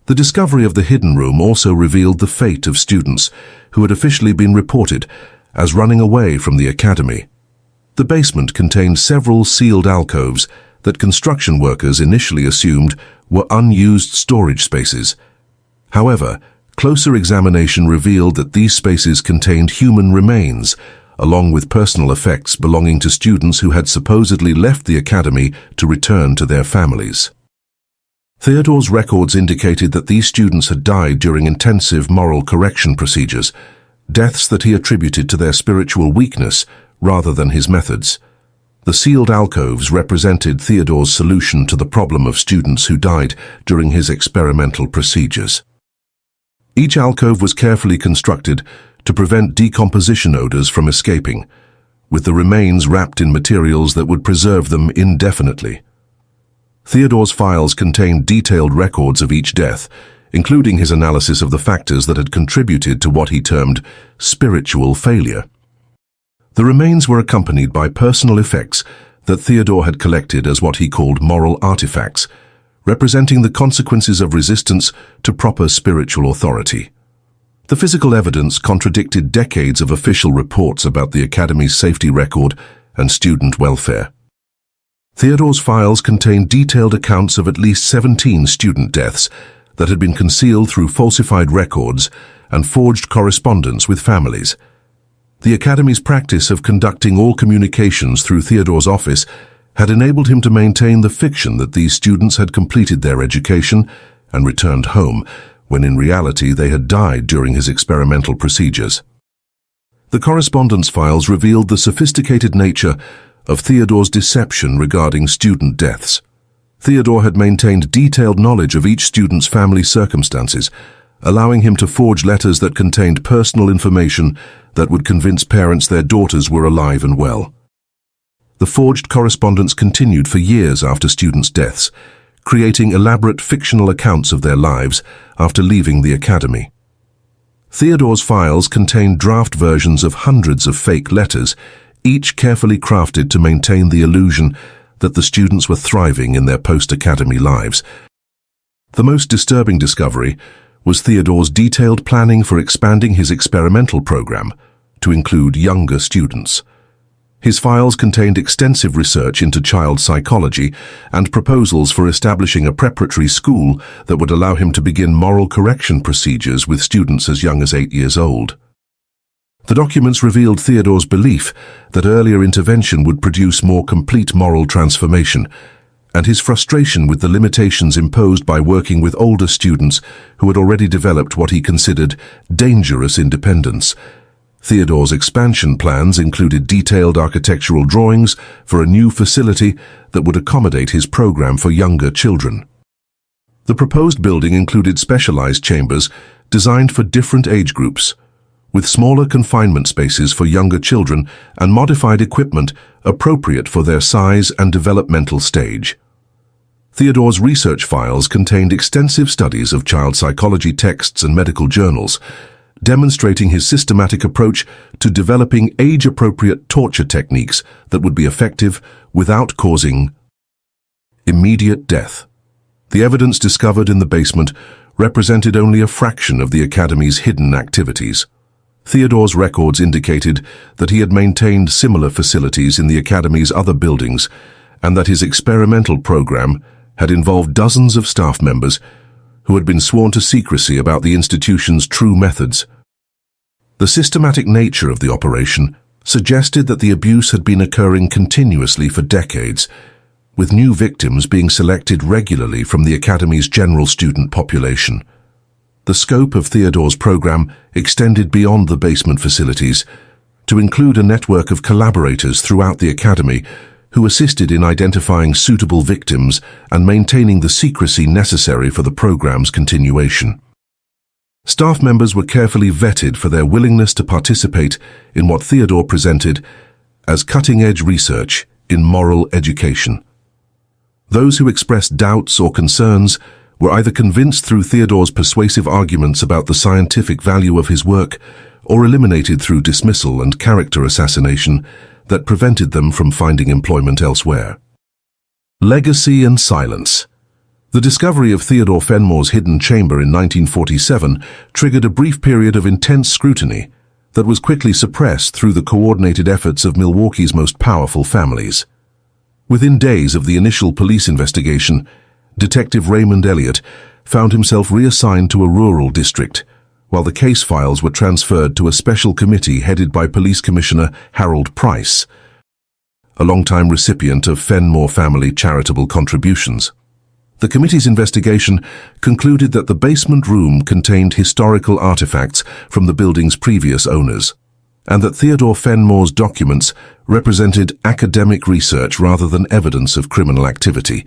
The discovery of the hidden room also revealed the fate of students who had officially been reported as running away from the Academy. The basement contained several sealed alcoves that construction workers initially assumed were unused storage spaces. However, closer examination revealed that these spaces contained human remains, along with personal effects belonging to students who had supposedly left the Academy to return to their families. Theodore's records indicated that these students had died during intensive moral correction procedures, deaths that he attributed to their spiritual weakness rather than his methods. The sealed alcoves represented Theodore's solution to the problem of students who died during his experimental procedures. Each alcove was carefully constructed to prevent decomposition odors from escaping, with the remains wrapped in materials that would preserve them indefinitely. Theodore's files contained detailed records of each death, including his analysis of the factors that had contributed to what he termed spiritual failure. The remains were accompanied by personal effects that Theodore had collected as what he called moral artifacts, representing the consequences of resistance to proper spiritual authority. The physical evidence contradicted decades of official reports about the Academy's safety record and student welfare. Theodore's files contained detailed accounts of at least 17 student deaths that had been concealed through falsified records and forged correspondence with families. The Academy's practice of conducting all communications through Theodore's office had enabled him to maintain the fiction that these students had completed their education and returned home, when in reality they had died during his experimental procedures. The correspondence files revealed the sophisticated nature of Theodore's deception regarding student deaths. Theodore had maintained detailed knowledge of each student's family circumstances, allowing him to forge letters that contained personal information that would convince parents their daughters were alive and well. The forged correspondence continued for years after students' deaths, creating elaborate fictional accounts of their lives after leaving the Academy. Theodore's files contained draft versions of hundreds of fake letters, each carefully crafted to maintain the illusion that the students were thriving in their post-academy lives. The most disturbing discovery was Theodore's detailed planning for expanding his experimental program to include younger students. His files contained extensive research into child psychology and proposals for establishing a preparatory school that would allow him to begin moral correction procedures with students as young as 8 years old. The documents revealed Theodore's belief that earlier intervention would produce more complete moral transformation, and his frustration with the limitations imposed by working with older students who had already developed what he considered dangerous independence. Theodore's expansion plans included detailed architectural drawings for a new facility that would accommodate his program for younger children. The proposed building included specialized chambers designed for different age groups, with smaller confinement spaces for younger children and modified equipment appropriate for their size and developmental stage. Theodore's research files contained extensive studies of child psychology texts and medical journals, demonstrating his systematic approach to developing age-appropriate torture techniques that would be effective without causing immediate death. The evidence discovered in the basement represented only a fraction of the Academy's hidden activities. Theodore's records indicated that he had maintained similar facilities in the Academy's other buildings, and that his experimental program had involved dozens of staff members who had been sworn to secrecy about the institution's true methods. The systematic nature of the operation suggested that the abuse had been occurring continuously for decades, with new victims being selected regularly from the Academy's general student population. The scope of Theodore's program extended beyond the basement facilities to include a network of collaborators throughout the Academy who assisted in identifying suitable victims and maintaining the secrecy necessary for the program's continuation. Staff members were carefully vetted for their willingness to participate in what Theodore presented as cutting-edge research in moral education. Those who expressed doubts or concerns were either convinced through Theodore's persuasive arguments about the scientific value of his work or eliminated through dismissal and character assassination that prevented them from finding employment elsewhere. Legacy and silence. The discovery of Theodore Fenmore's hidden chamber in 1947 triggered a brief period of intense scrutiny that was quickly suppressed through the coordinated efforts of Milwaukee's most powerful families. Within days of the initial police investigation, Detective Raymond Elliott found himself reassigned to a rural district, while the case files were transferred to a special committee headed by Police Commissioner Harold Price, a longtime recipient of Fenmore family charitable contributions. The committee's investigation concluded that the basement room contained historical artifacts from the building's previous owners, and that Theodore Fenmore's documents represented academic research rather than evidence of criminal activity.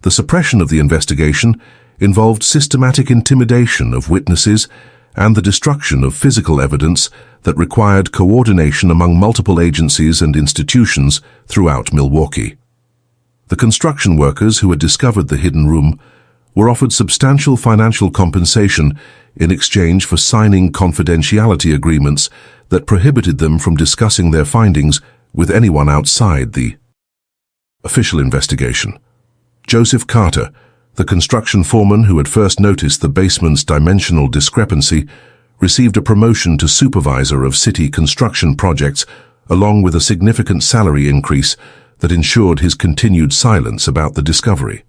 The suppression of the investigation involved systematic intimidation of witnesses and the destruction of physical evidence that required coordination among multiple agencies and institutions throughout Milwaukee. The construction workers who had discovered the hidden room were offered substantial financial compensation in exchange for signing confidentiality agreements that prohibited them from discussing their findings with anyone outside the official investigation. Joseph Carter, the construction foreman who had first noticed the basement's dimensional discrepancy, received a promotion to supervisor of city construction projects, along with a significant salary increase that ensured his continued silence about the discovery.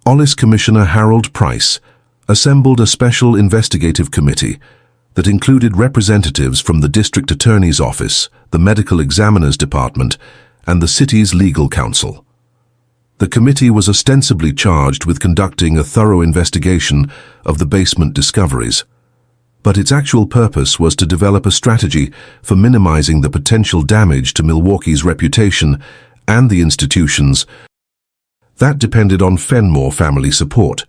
Police Commissioner Harold Price assembled a special investigative committee that included representatives from the District Attorney's Office, the Medical Examiner's Department, and the city's legal counsel. The committee was ostensibly charged with conducting a thorough investigation of the basement discoveries, but its actual purpose was to develop a strategy for minimizing the potential damage to Milwaukee's reputation and the institutions that depended on Fenmore family support.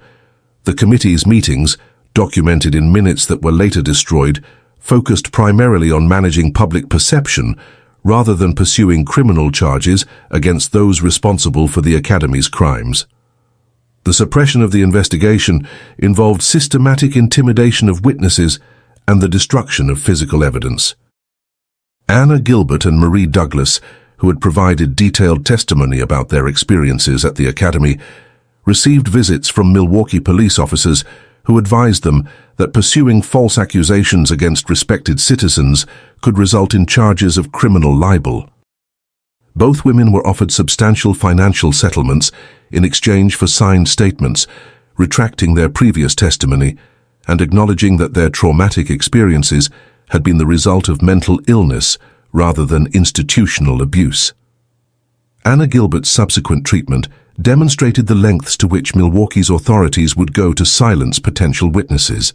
The committee's meetings, documented in minutes that were later destroyed, focused primarily on managing public perception rather than pursuing criminal charges against those responsible for the Academy's crimes. The suppression of the investigation involved systematic intimidation of witnesses and the destruction of physical evidence. Anna Gilbert and Marie Douglas, who had provided detailed testimony about their experiences at the Academy, received visits from Milwaukee police officers who advised them that pursuing false accusations against respected citizens could result in charges of criminal libel. Both women were offered substantial financial settlements in exchange for signed statements, retracting their previous testimony and acknowledging that their traumatic experiences had been the result of mental illness rather than institutional abuse. Anna Gilbert's subsequent treatment demonstrated the lengths to which Milwaukee's authorities would go to silence potential witnesses.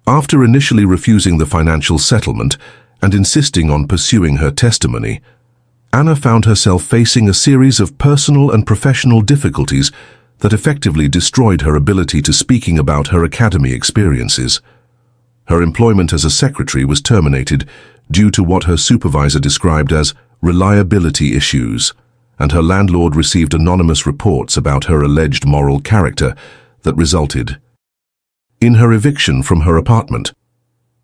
After initially refusing the financial settlement and insisting on pursuing her testimony, Anna found herself facing a series of personal and professional difficulties that effectively destroyed her ability to speaking about her Academy experiences. Her employment as a secretary was terminated due to what her supervisor described as reliability issues, and her landlord received anonymous reports about her alleged moral character that resulted in her eviction from her apartment.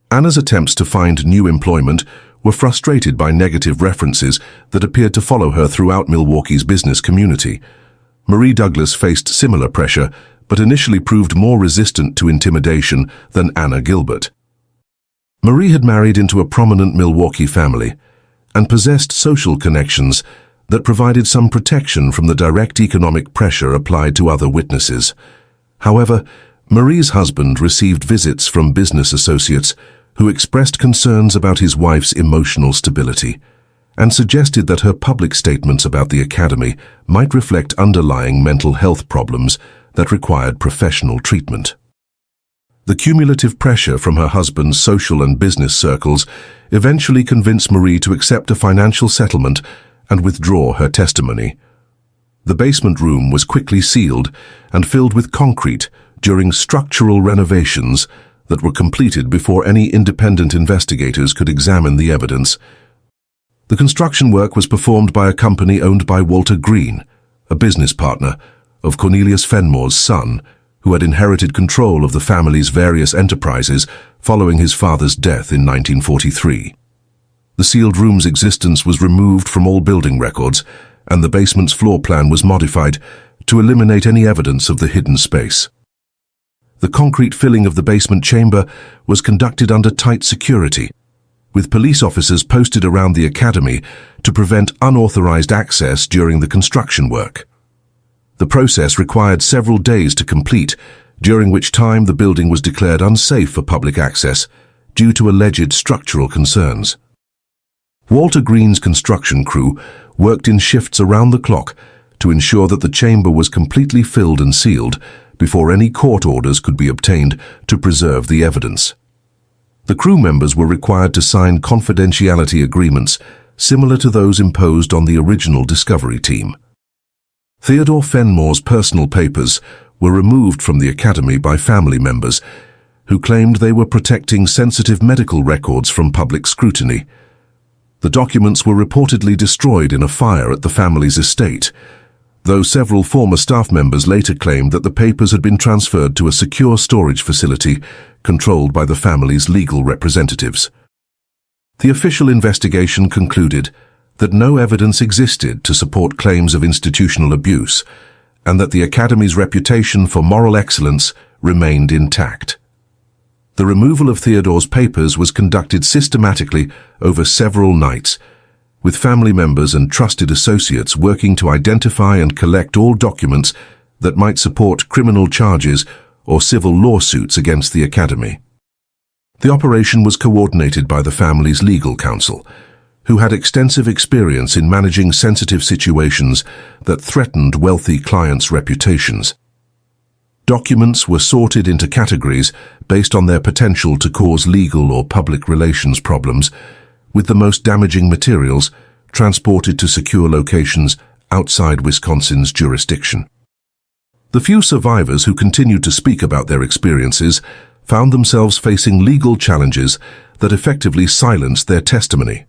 Anna's attempts to find new employment were frustrated by negative references that appeared to follow her throughout Milwaukee's business community. Marie Douglas faced similar pressure, but initially proved more resistant to intimidation than Anna Gilbert. Marie had married into a prominent Milwaukee family and possessed social connections that provided some protection from the direct economic pressure applied to other witnesses. However, Marie's husband received visits from business associates who expressed concerns about his wife's emotional stability and suggested that her public statements about the Academy might reflect underlying mental health problems that required professional treatment. The cumulative pressure from her husband's social and business circles eventually convinced Marie to accept a financial settlement and withdraw her testimony. The basement room was quickly sealed and filled with concrete during structural renovations that were completed before any independent investigators could examine the evidence. The construction work was performed by a company owned by Walter Green, a business partner of Cornelius Fenmore's son, who had inherited control of the family's various enterprises following his father's death in 1943. The sealed room's existence was removed from all building records, and the basement's floor plan was modified to eliminate any evidence of the hidden space. The concrete filling of the basement chamber was conducted under tight security, with police officers posted around the Academy to prevent unauthorized access during the construction work. The process required several days to complete, during which time the building was declared unsafe for public access due to alleged structural concerns. Walter Green's construction crew worked in shifts around the clock to ensure that the chamber was completely filled and sealed before any court orders could be obtained to preserve the evidence. The crew members were required to sign confidentiality agreements similar to those imposed on the original discovery team. Theodore Fenmore's personal papers were removed from the Academy by family members who claimed they were protecting sensitive medical records from public scrutiny. The documents were reportedly destroyed in a fire at the family's estate, though several former staff members later claimed that the papers had been transferred to a secure storage facility controlled by the family's legal representatives. The official investigation concluded that no evidence existed to support claims of institutional abuse, and that the Academy's reputation for moral excellence remained intact. The removal of Theodore's papers was conducted systematically over several nights, with family members and trusted associates working to identify and collect all documents that might support criminal charges or civil lawsuits against the Academy. The operation was coordinated by the family's legal counsel, who had extensive experience in managing sensitive situations that threatened wealthy clients' reputations. Documents were sorted into categories based on their potential to cause legal or public relations problems, with the most damaging materials transported to secure locations outside Wisconsin's jurisdiction. The few survivors who continued to speak about their experiences found themselves facing legal challenges that effectively silenced their testimony.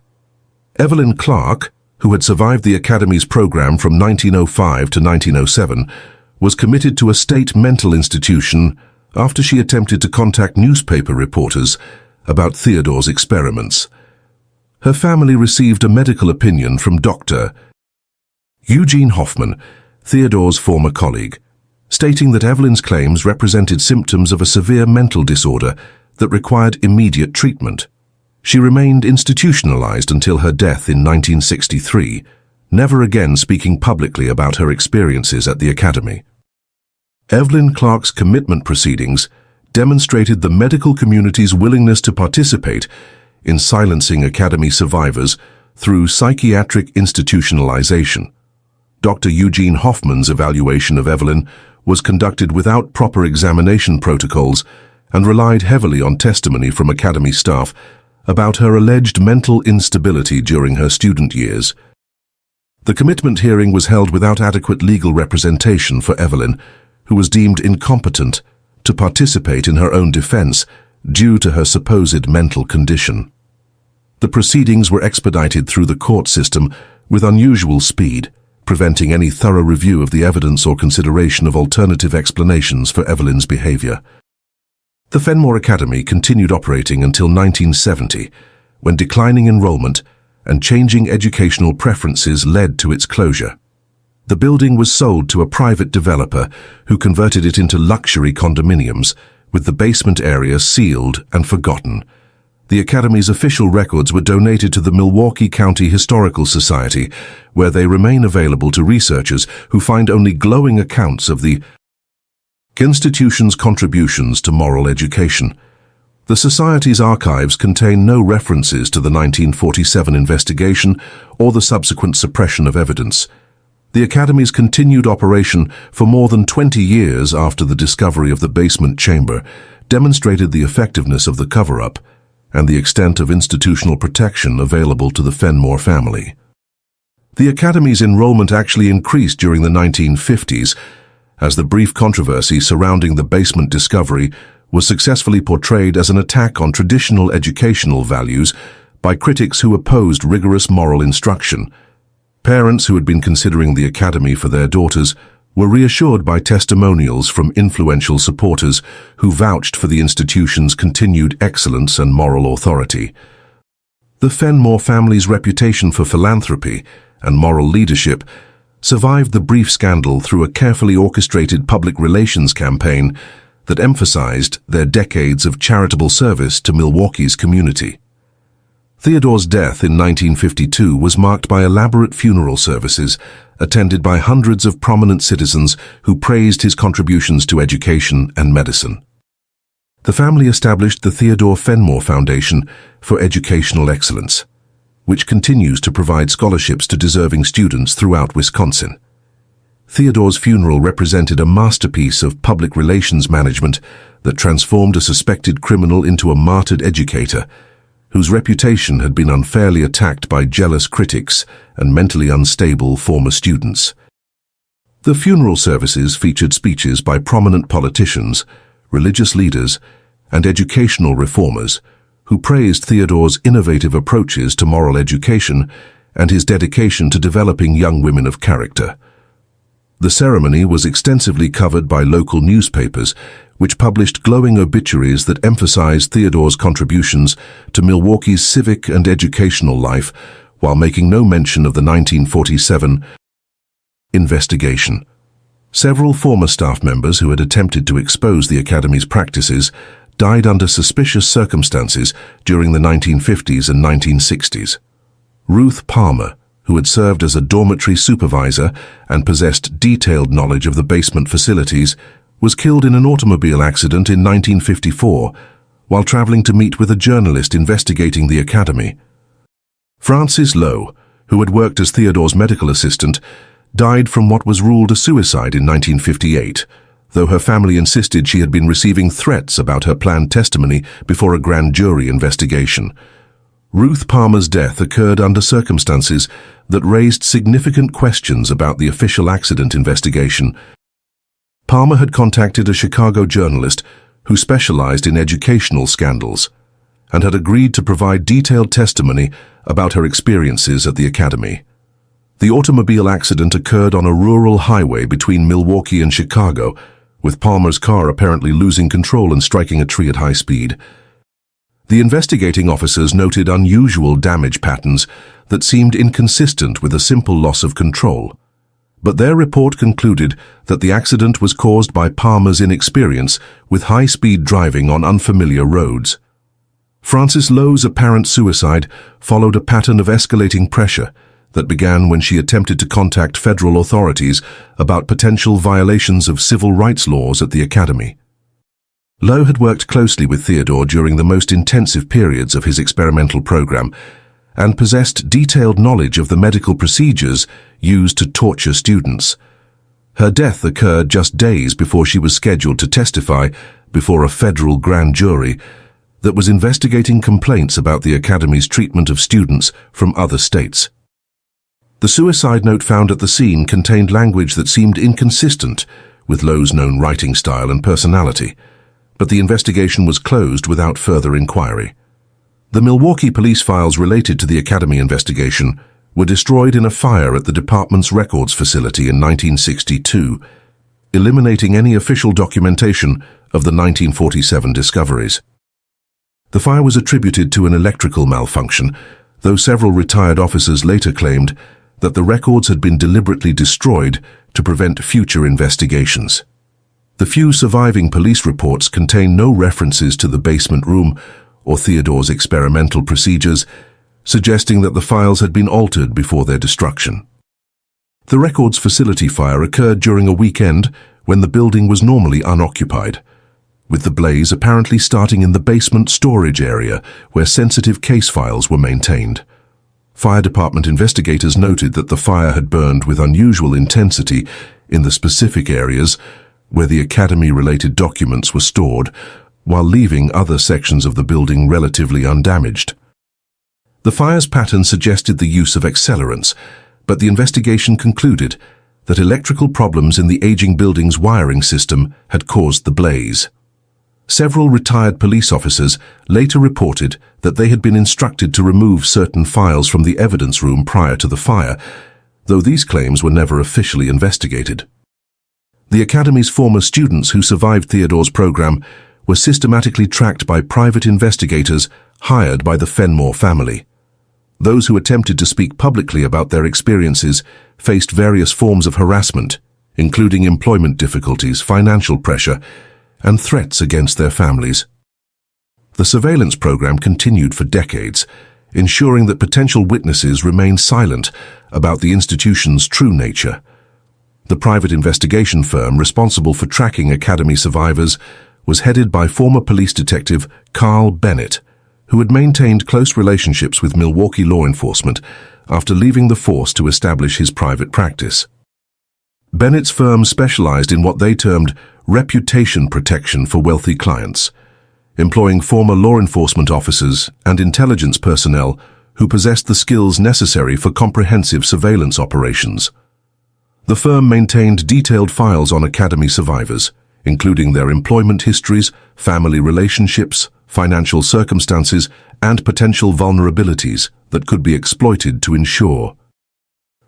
Evelyn Clark, who had survived the Academy's program from 1905 to 1907, was committed to a state mental institution after she attempted to contact newspaper reporters about Theodore's experiments. Her family received a medical opinion from Dr. Eugene Hoffman, Theodore's former colleague, stating that Evelyn's claims represented symptoms of a severe mental disorder that required immediate treatment. She remained institutionalized until her death in 1963, never again speaking publicly about her experiences at the Academy. Evelyn Clark's commitment proceedings demonstrated the medical community's willingness to participate in silencing Academy survivors through psychiatric institutionalization. Dr. Eugene Hoffman's evaluation of Evelyn was conducted without proper examination protocols and relied heavily on testimony from Academy staff about her alleged mental instability during her student years. The commitment hearing was held without adequate legal representation for Evelyn, who was deemed incompetent to participate in her own defense due to her supposed mental condition. The proceedings were expedited through the court system with unusual speed, preventing any thorough review of the evidence or consideration of alternative explanations for Evelyn's behavior. The Fenmore Academy continued operating until 1970, when declining enrollment and changing educational preferences led to its closure. The building was sold to a private developer who converted it into luxury condominiums, with the basement area sealed and forgotten. The Academy's official records were donated to the Milwaukee County Historical Society, where they remain available to researchers who find only glowing accounts of the institution's contributions to moral education. The Society's archives contain no references to the 1947 investigation or the subsequent suppression of evidence. The Academy's continued operation for more than 20 years after the discovery of the basement chamber demonstrated the effectiveness of the cover-up and the extent of institutional protection available to the Fenmore family. The Academy's enrollment actually increased during the 1950s, as the brief controversy surrounding the basement discovery was successfully portrayed as an attack on traditional educational values by critics who opposed rigorous moral instruction. Parents who had been considering the Academy for their daughters were reassured by testimonials from influential supporters who vouched for the institution's continued excellence and moral authority. The Fenmore family's reputation for philanthropy and moral leadership survived the brief scandal through a carefully orchestrated public relations campaign that emphasized their decades of charitable service to Milwaukee's community. Theodore's death in 1952 was marked by elaborate funeral services attended by hundreds of prominent citizens who praised his contributions to education and medicine. The family established the Theodore Fenmore Foundation for Educational Excellence, which continues to provide scholarships to deserving students throughout Wisconsin. Theodore's funeral represented a masterpiece of public relations management that transformed a suspected criminal into a martyred educator whose reputation had been unfairly attacked by jealous critics and mentally unstable former students. The funeral services featured speeches by prominent politicians, religious leaders, and educational reformers who praised Theodore's innovative approaches to moral education and his dedication to developing young women of character. The ceremony was extensively covered by local newspapers, which published glowing obituaries that emphasized Theodore's contributions to Milwaukee's civic and educational life, while making no mention of the 1947 investigation. Several former staff members who had attempted to expose the Academy's practices died under suspicious circumstances during the 1950s and 1960s. Ruth Palmer, who had served as a dormitory supervisor and possessed detailed knowledge of the basement facilities, was killed in an automobile accident in 1954 while traveling to meet with a journalist investigating the academy. Frances Lowe, who had worked as Theodore's medical assistant, died from what was ruled a suicide in 1958, though her family insisted she had been receiving threats about her planned testimony before a grand jury investigation. Ruth Palmer's death occurred under circumstances that raised significant questions about the official accident investigation. Palmer had contacted a Chicago journalist who specialized in educational scandals and had agreed to provide detailed testimony about her experiences at the academy. The automobile accident occurred on a rural highway between Milwaukee and Chicago, with Palmer's car apparently losing control and striking a tree at high speed. The investigating officers noted unusual damage patterns that seemed inconsistent with a simple loss of control, but their report concluded that the accident was caused by Palmer's inexperience with high-speed driving on unfamiliar roads. Frances Lowe's apparent suicide followed a pattern of escalating pressure that began when she attempted to contact federal authorities about potential violations of civil rights laws at the academy. Lowe had worked closely with Theodore during the most intensive periods of his experimental program and possessed detailed knowledge of the medical procedures used to torture students. Her death occurred just days before she was scheduled to testify before a federal grand jury that was investigating complaints about the academy's treatment of students from other states. The suicide note found at the scene contained language that seemed inconsistent with Lowe's known writing style and personality, but the investigation was closed without further inquiry. The Milwaukee police files related to the academy investigation were destroyed in a fire at the department's records facility in 1962, eliminating any official documentation of the 1947 discoveries. The fire was attributed to an electrical malfunction, though several retired officers later claimed that the records had been deliberately destroyed to prevent future investigations. The few surviving police reports contain no references to the basement room or Theodore's experimental procedures, suggesting that the files had been altered before their destruction. The records facility fire occurred during a weekend when the building was normally unoccupied, with the blaze apparently starting in the basement storage area where sensitive case files were maintained. Fire department investigators noted that the fire had burned with unusual intensity in the specific areas where the academy-related documents were stored, while leaving other sections of the building relatively undamaged. The fire's pattern suggested the use of accelerants, but the investigation concluded that electrical problems in the aging building's wiring system had caused the blaze. Several retired police officers later reported that they had been instructed to remove certain files from the evidence room prior to the fire, though these claims were never officially investigated. The academy's former students who survived Theodore's program were systematically tracked by private investigators hired by the Fenmore family. Those who attempted to speak publicly about their experiences faced various forms of harassment, including employment difficulties, financial pressure, and threats against their families. The surveillance program continued for decades, ensuring that potential witnesses remained silent about the institution's true nature. The private investigation firm responsible for tracking academy survivors was headed by former police detective Carl Bennett, who had maintained close relationships with Milwaukee law enforcement after leaving the force to establish his private practice. Bennett's firm specialized in what they termed reputation protection for wealthy clients, employing former law enforcement officers and intelligence personnel who possessed the skills necessary for comprehensive surveillance operations. The firm maintained detailed files on academy survivors, including their employment histories, family relationships, financial circumstances, and potential vulnerabilities that could be exploited to ensure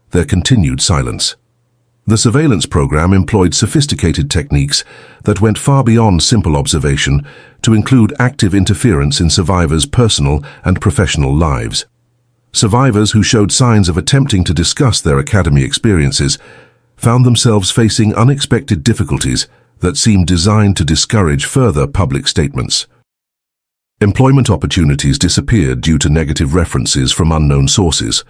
their continued silence. The surveillance program employed sophisticated techniques that went far beyond simple observation to include active interference in survivors' personal and professional lives. Survivors who showed signs of attempting to discuss their academy experiences found themselves facing unexpected difficulties that seemed designed to discourage further public statements. Employment opportunities disappeared due to negative references from unknown sources.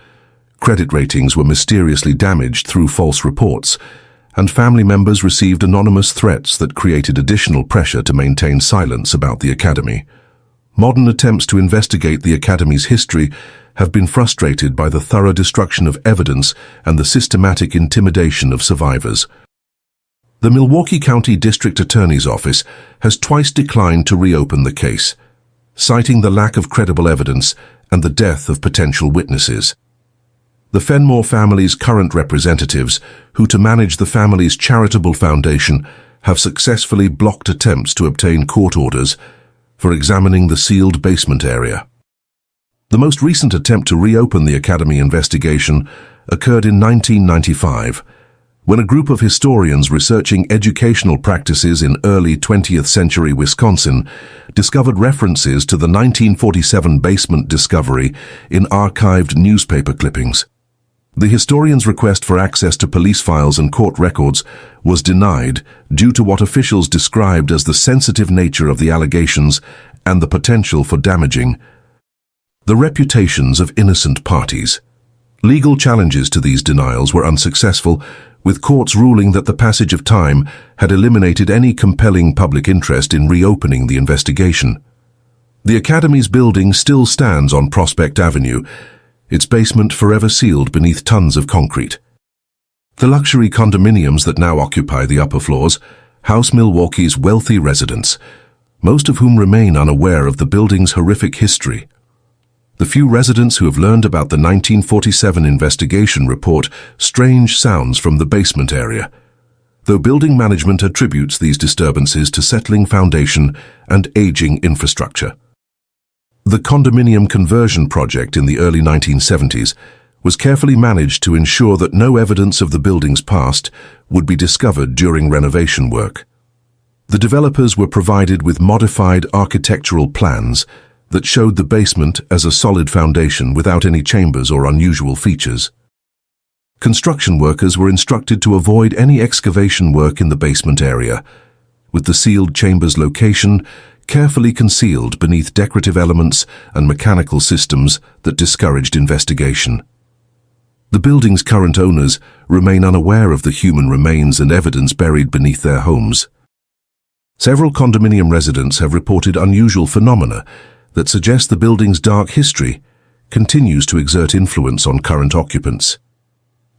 Credit ratings were mysteriously damaged through false reports, and family members received anonymous threats that created additional pressure to maintain silence about the academy. Modern attempts to investigate the academy's history have been frustrated by the thorough destruction of evidence and the systematic intimidation of survivors. The Milwaukee County District Attorney's Office has twice declined to reopen the case, citing the lack of credible evidence and the death of potential witnesses. The Fenmore family's current representatives, who to manage the family's charitable foundation, have successfully blocked attempts to obtain court orders for examining the sealed basement area. The most recent attempt to reopen the academy investigation occurred in 1995, when a group of historians researching educational practices in early 20th century Wisconsin discovered references to the 1947 basement discovery in archived newspaper clippings. The historians' request for access to police files and court records was denied due to what officials described as the sensitive nature of the allegations and the potential for damaging the reputations of innocent parties. Legal challenges to these denials were unsuccessful, with courts ruling that the passage of time had eliminated any compelling public interest in reopening the investigation. The Academy's building still stands on Prospect Avenue, its basement forever sealed beneath tons of concrete. The luxury condominiums that now occupy the upper floors house Milwaukee's wealthy residents, most of whom remain unaware of the building's horrific history. The few residents who have learned about the 1947 investigation report strange sounds from the basement area, though building management attributes these disturbances to settling foundation and aging infrastructure. The condominium conversion project in the early 1970s was carefully managed to ensure that no evidence of the building's past would be discovered during renovation work. The developers were provided with modified architectural plans that showed the basement as a solid foundation without any chambers or unusual features. Construction workers were instructed to avoid any excavation work in the basement area, with the sealed chambers location carefully concealed beneath decorative elements and mechanical systems that discouraged investigation. The building's current owners remain unaware of the human remains and evidence buried beneath their homes. Several condominium residents have reported unusual phenomena that suggest the building's dark history continues to exert influence on current occupants.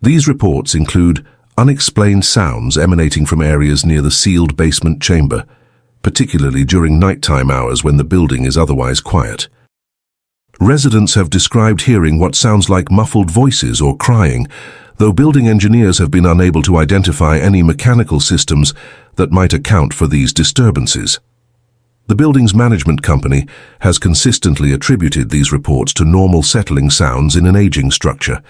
These reports include unexplained sounds emanating from areas near the sealed basement chamber, particularly during nighttime hours when the building is otherwise quiet. Residents have described hearing what sounds like muffled voices or crying, though building engineers have been unable to identify any mechanical systems that might account for these disturbances. The building's management company has consistently attributed these reports to normal settling sounds in an aging structure,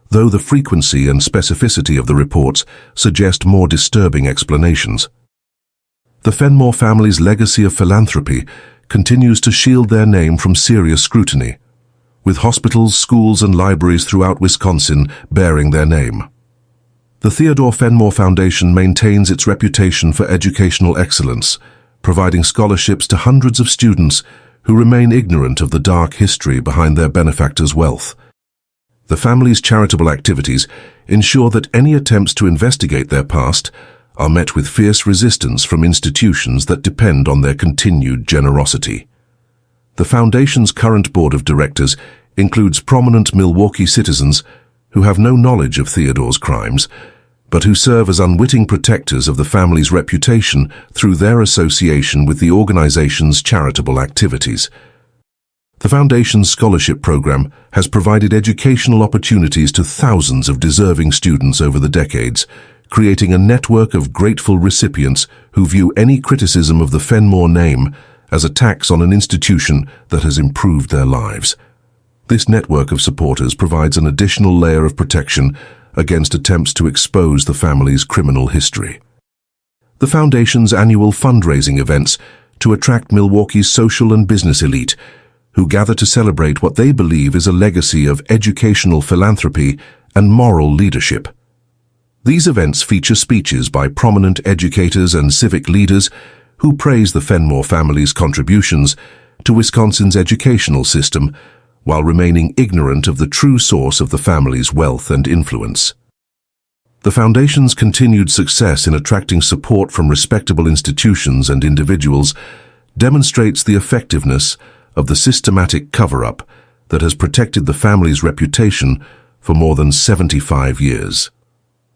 though the frequency and specificity of the reports suggest more disturbing explanations. The Fenmore family's legacy of philanthropy continues to shield their name from serious scrutiny, with hospitals, schools, and libraries throughout Wisconsin bearing their name. The Theodore Fenmore Foundation maintains its reputation for educational excellence, providing scholarships to hundreds of students who remain ignorant of the dark history behind their benefactors' wealth. The family's charitable activities ensure that any attempts to investigate their past are met with fierce resistance from institutions that depend on their continued generosity. The Foundation's current board of directors includes prominent Milwaukee citizens who have no knowledge of Theodore's crimes, but who serve as unwitting protectors of the family's reputation through their association with the organization's charitable activities. The Foundation's scholarship program has provided educational opportunities to thousands of deserving students over the decades, creating a network of grateful recipients who view any criticism of the Fenmore name as a tax on an institution that has improved their lives. This network of supporters provides an additional layer of protection against attempts to expose the family's criminal history. The Foundation's annual fundraising events to attract Milwaukee's social and business elite, who gather to celebrate what they believe is a legacy of educational philanthropy and moral leadership. These events feature speeches by prominent educators and civic leaders who praise the Fenmore family's contributions to Wisconsin's educational system, while remaining ignorant of the true source of the family's wealth and influence. The Foundation's continued success in attracting support from respectable institutions and individuals demonstrates the effectiveness of the systematic cover-up that has protected the family's reputation for more than 75 years.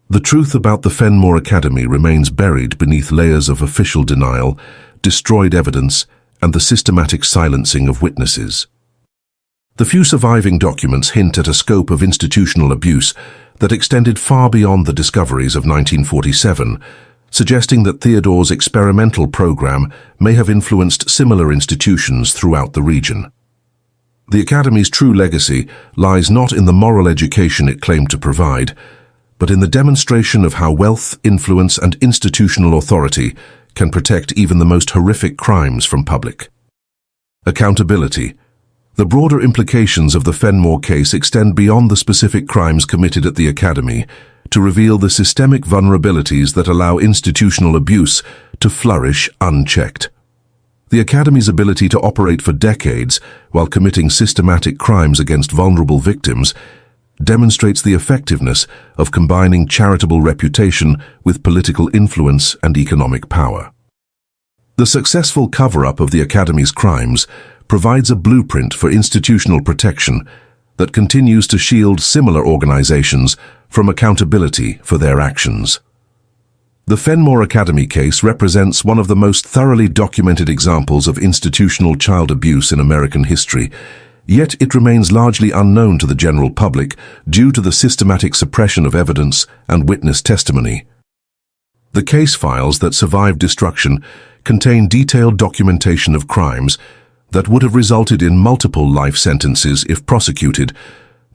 The truth about the Fenmore Academy remains buried beneath layers of official denial, destroyed evidence, and the systematic silencing of witnesses. The few surviving documents hint at a scope of institutional abuse that extended far beyond the discoveries of 1947, suggesting that Theodore's experimental program may have influenced similar institutions throughout the region. The Academy's true legacy lies not in the moral education it claimed to provide, but in the demonstration of how wealth, influence, and institutional authority can protect even the most horrific crimes from public. Accountability. The broader implications of the Fenmore case extend beyond the specific crimes committed at the Academy to reveal the systemic vulnerabilities that allow institutional abuse to flourish unchecked. The Academy's ability to operate for decades while committing systematic crimes against vulnerable victims demonstrates the effectiveness of combining charitable reputation with political influence and economic power. The successful cover-up of the Academy's crimes provides a blueprint for institutional protection that continues to shield similar organizations from accountability for their actions. The Fenmore Academy case represents one of the most thoroughly documented examples of institutional child abuse in American history, yet it remains largely unknown to the general public due to the systematic suppression of evidence and witness testimony. The case files that survived destruction contain detailed documentation of crimes that would have resulted in multiple life sentences if prosecuted,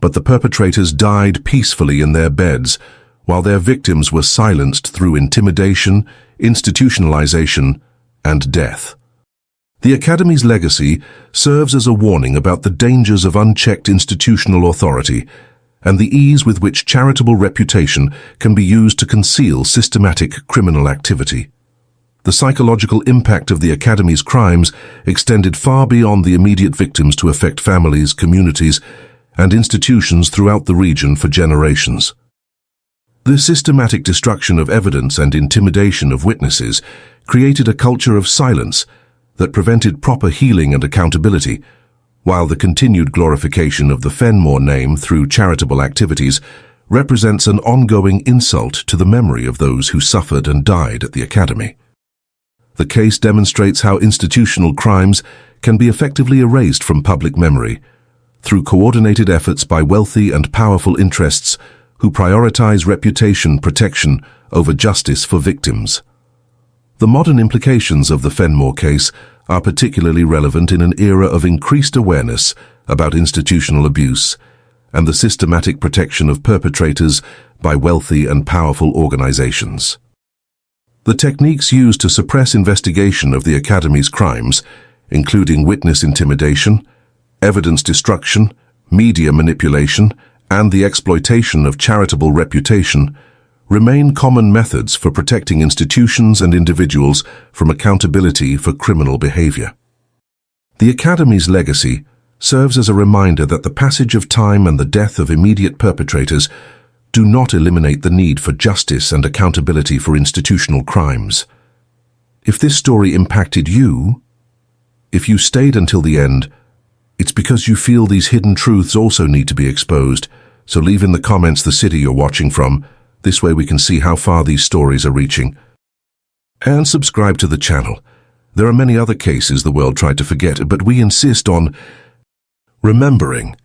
but the perpetrators died peacefully in their beds, while their victims were silenced through intimidation, institutionalization, and death. The Academy's legacy serves as a warning about the dangers of unchecked institutional authority and the ease with which charitable reputation can be used to conceal systematic criminal activity. The psychological impact of the Academy's crimes extended far beyond the immediate victims to affect families, communities, and institutions throughout the region for generations. The systematic destruction of evidence and intimidation of witnesses created a culture of silence that prevented proper healing and accountability, while the continued glorification of the Fenmore name through charitable activities represents an ongoing insult to the memory of those who suffered and died at the Academy. The case demonstrates how institutional crimes can be effectively erased from public memory through coordinated efforts by wealthy and powerful interests who prioritize reputation protection over justice for victims. The modern implications of the Fenmore case are particularly relevant in an era of increased awareness about institutional abuse and the systematic protection of perpetrators by wealthy and powerful organizations. The techniques used to suppress investigation of the Academy's crimes, including witness intimidation, evidence destruction, media manipulation, and the exploitation of charitable reputation, remain common methods for protecting institutions and individuals from accountability for criminal behavior. The Academy's legacy serves as a reminder that the passage of time and the death of immediate perpetrators do not eliminate the need for justice and accountability for institutional crimes. If this story impacted you, if you stayed until the end, it's because you feel these hidden truths also need to be exposed, so leave in the comments the city you're watching from. This way we can see how far these stories are reaching. And subscribe to the channel. There are many other cases the world tried to forget, but we insist on remembering.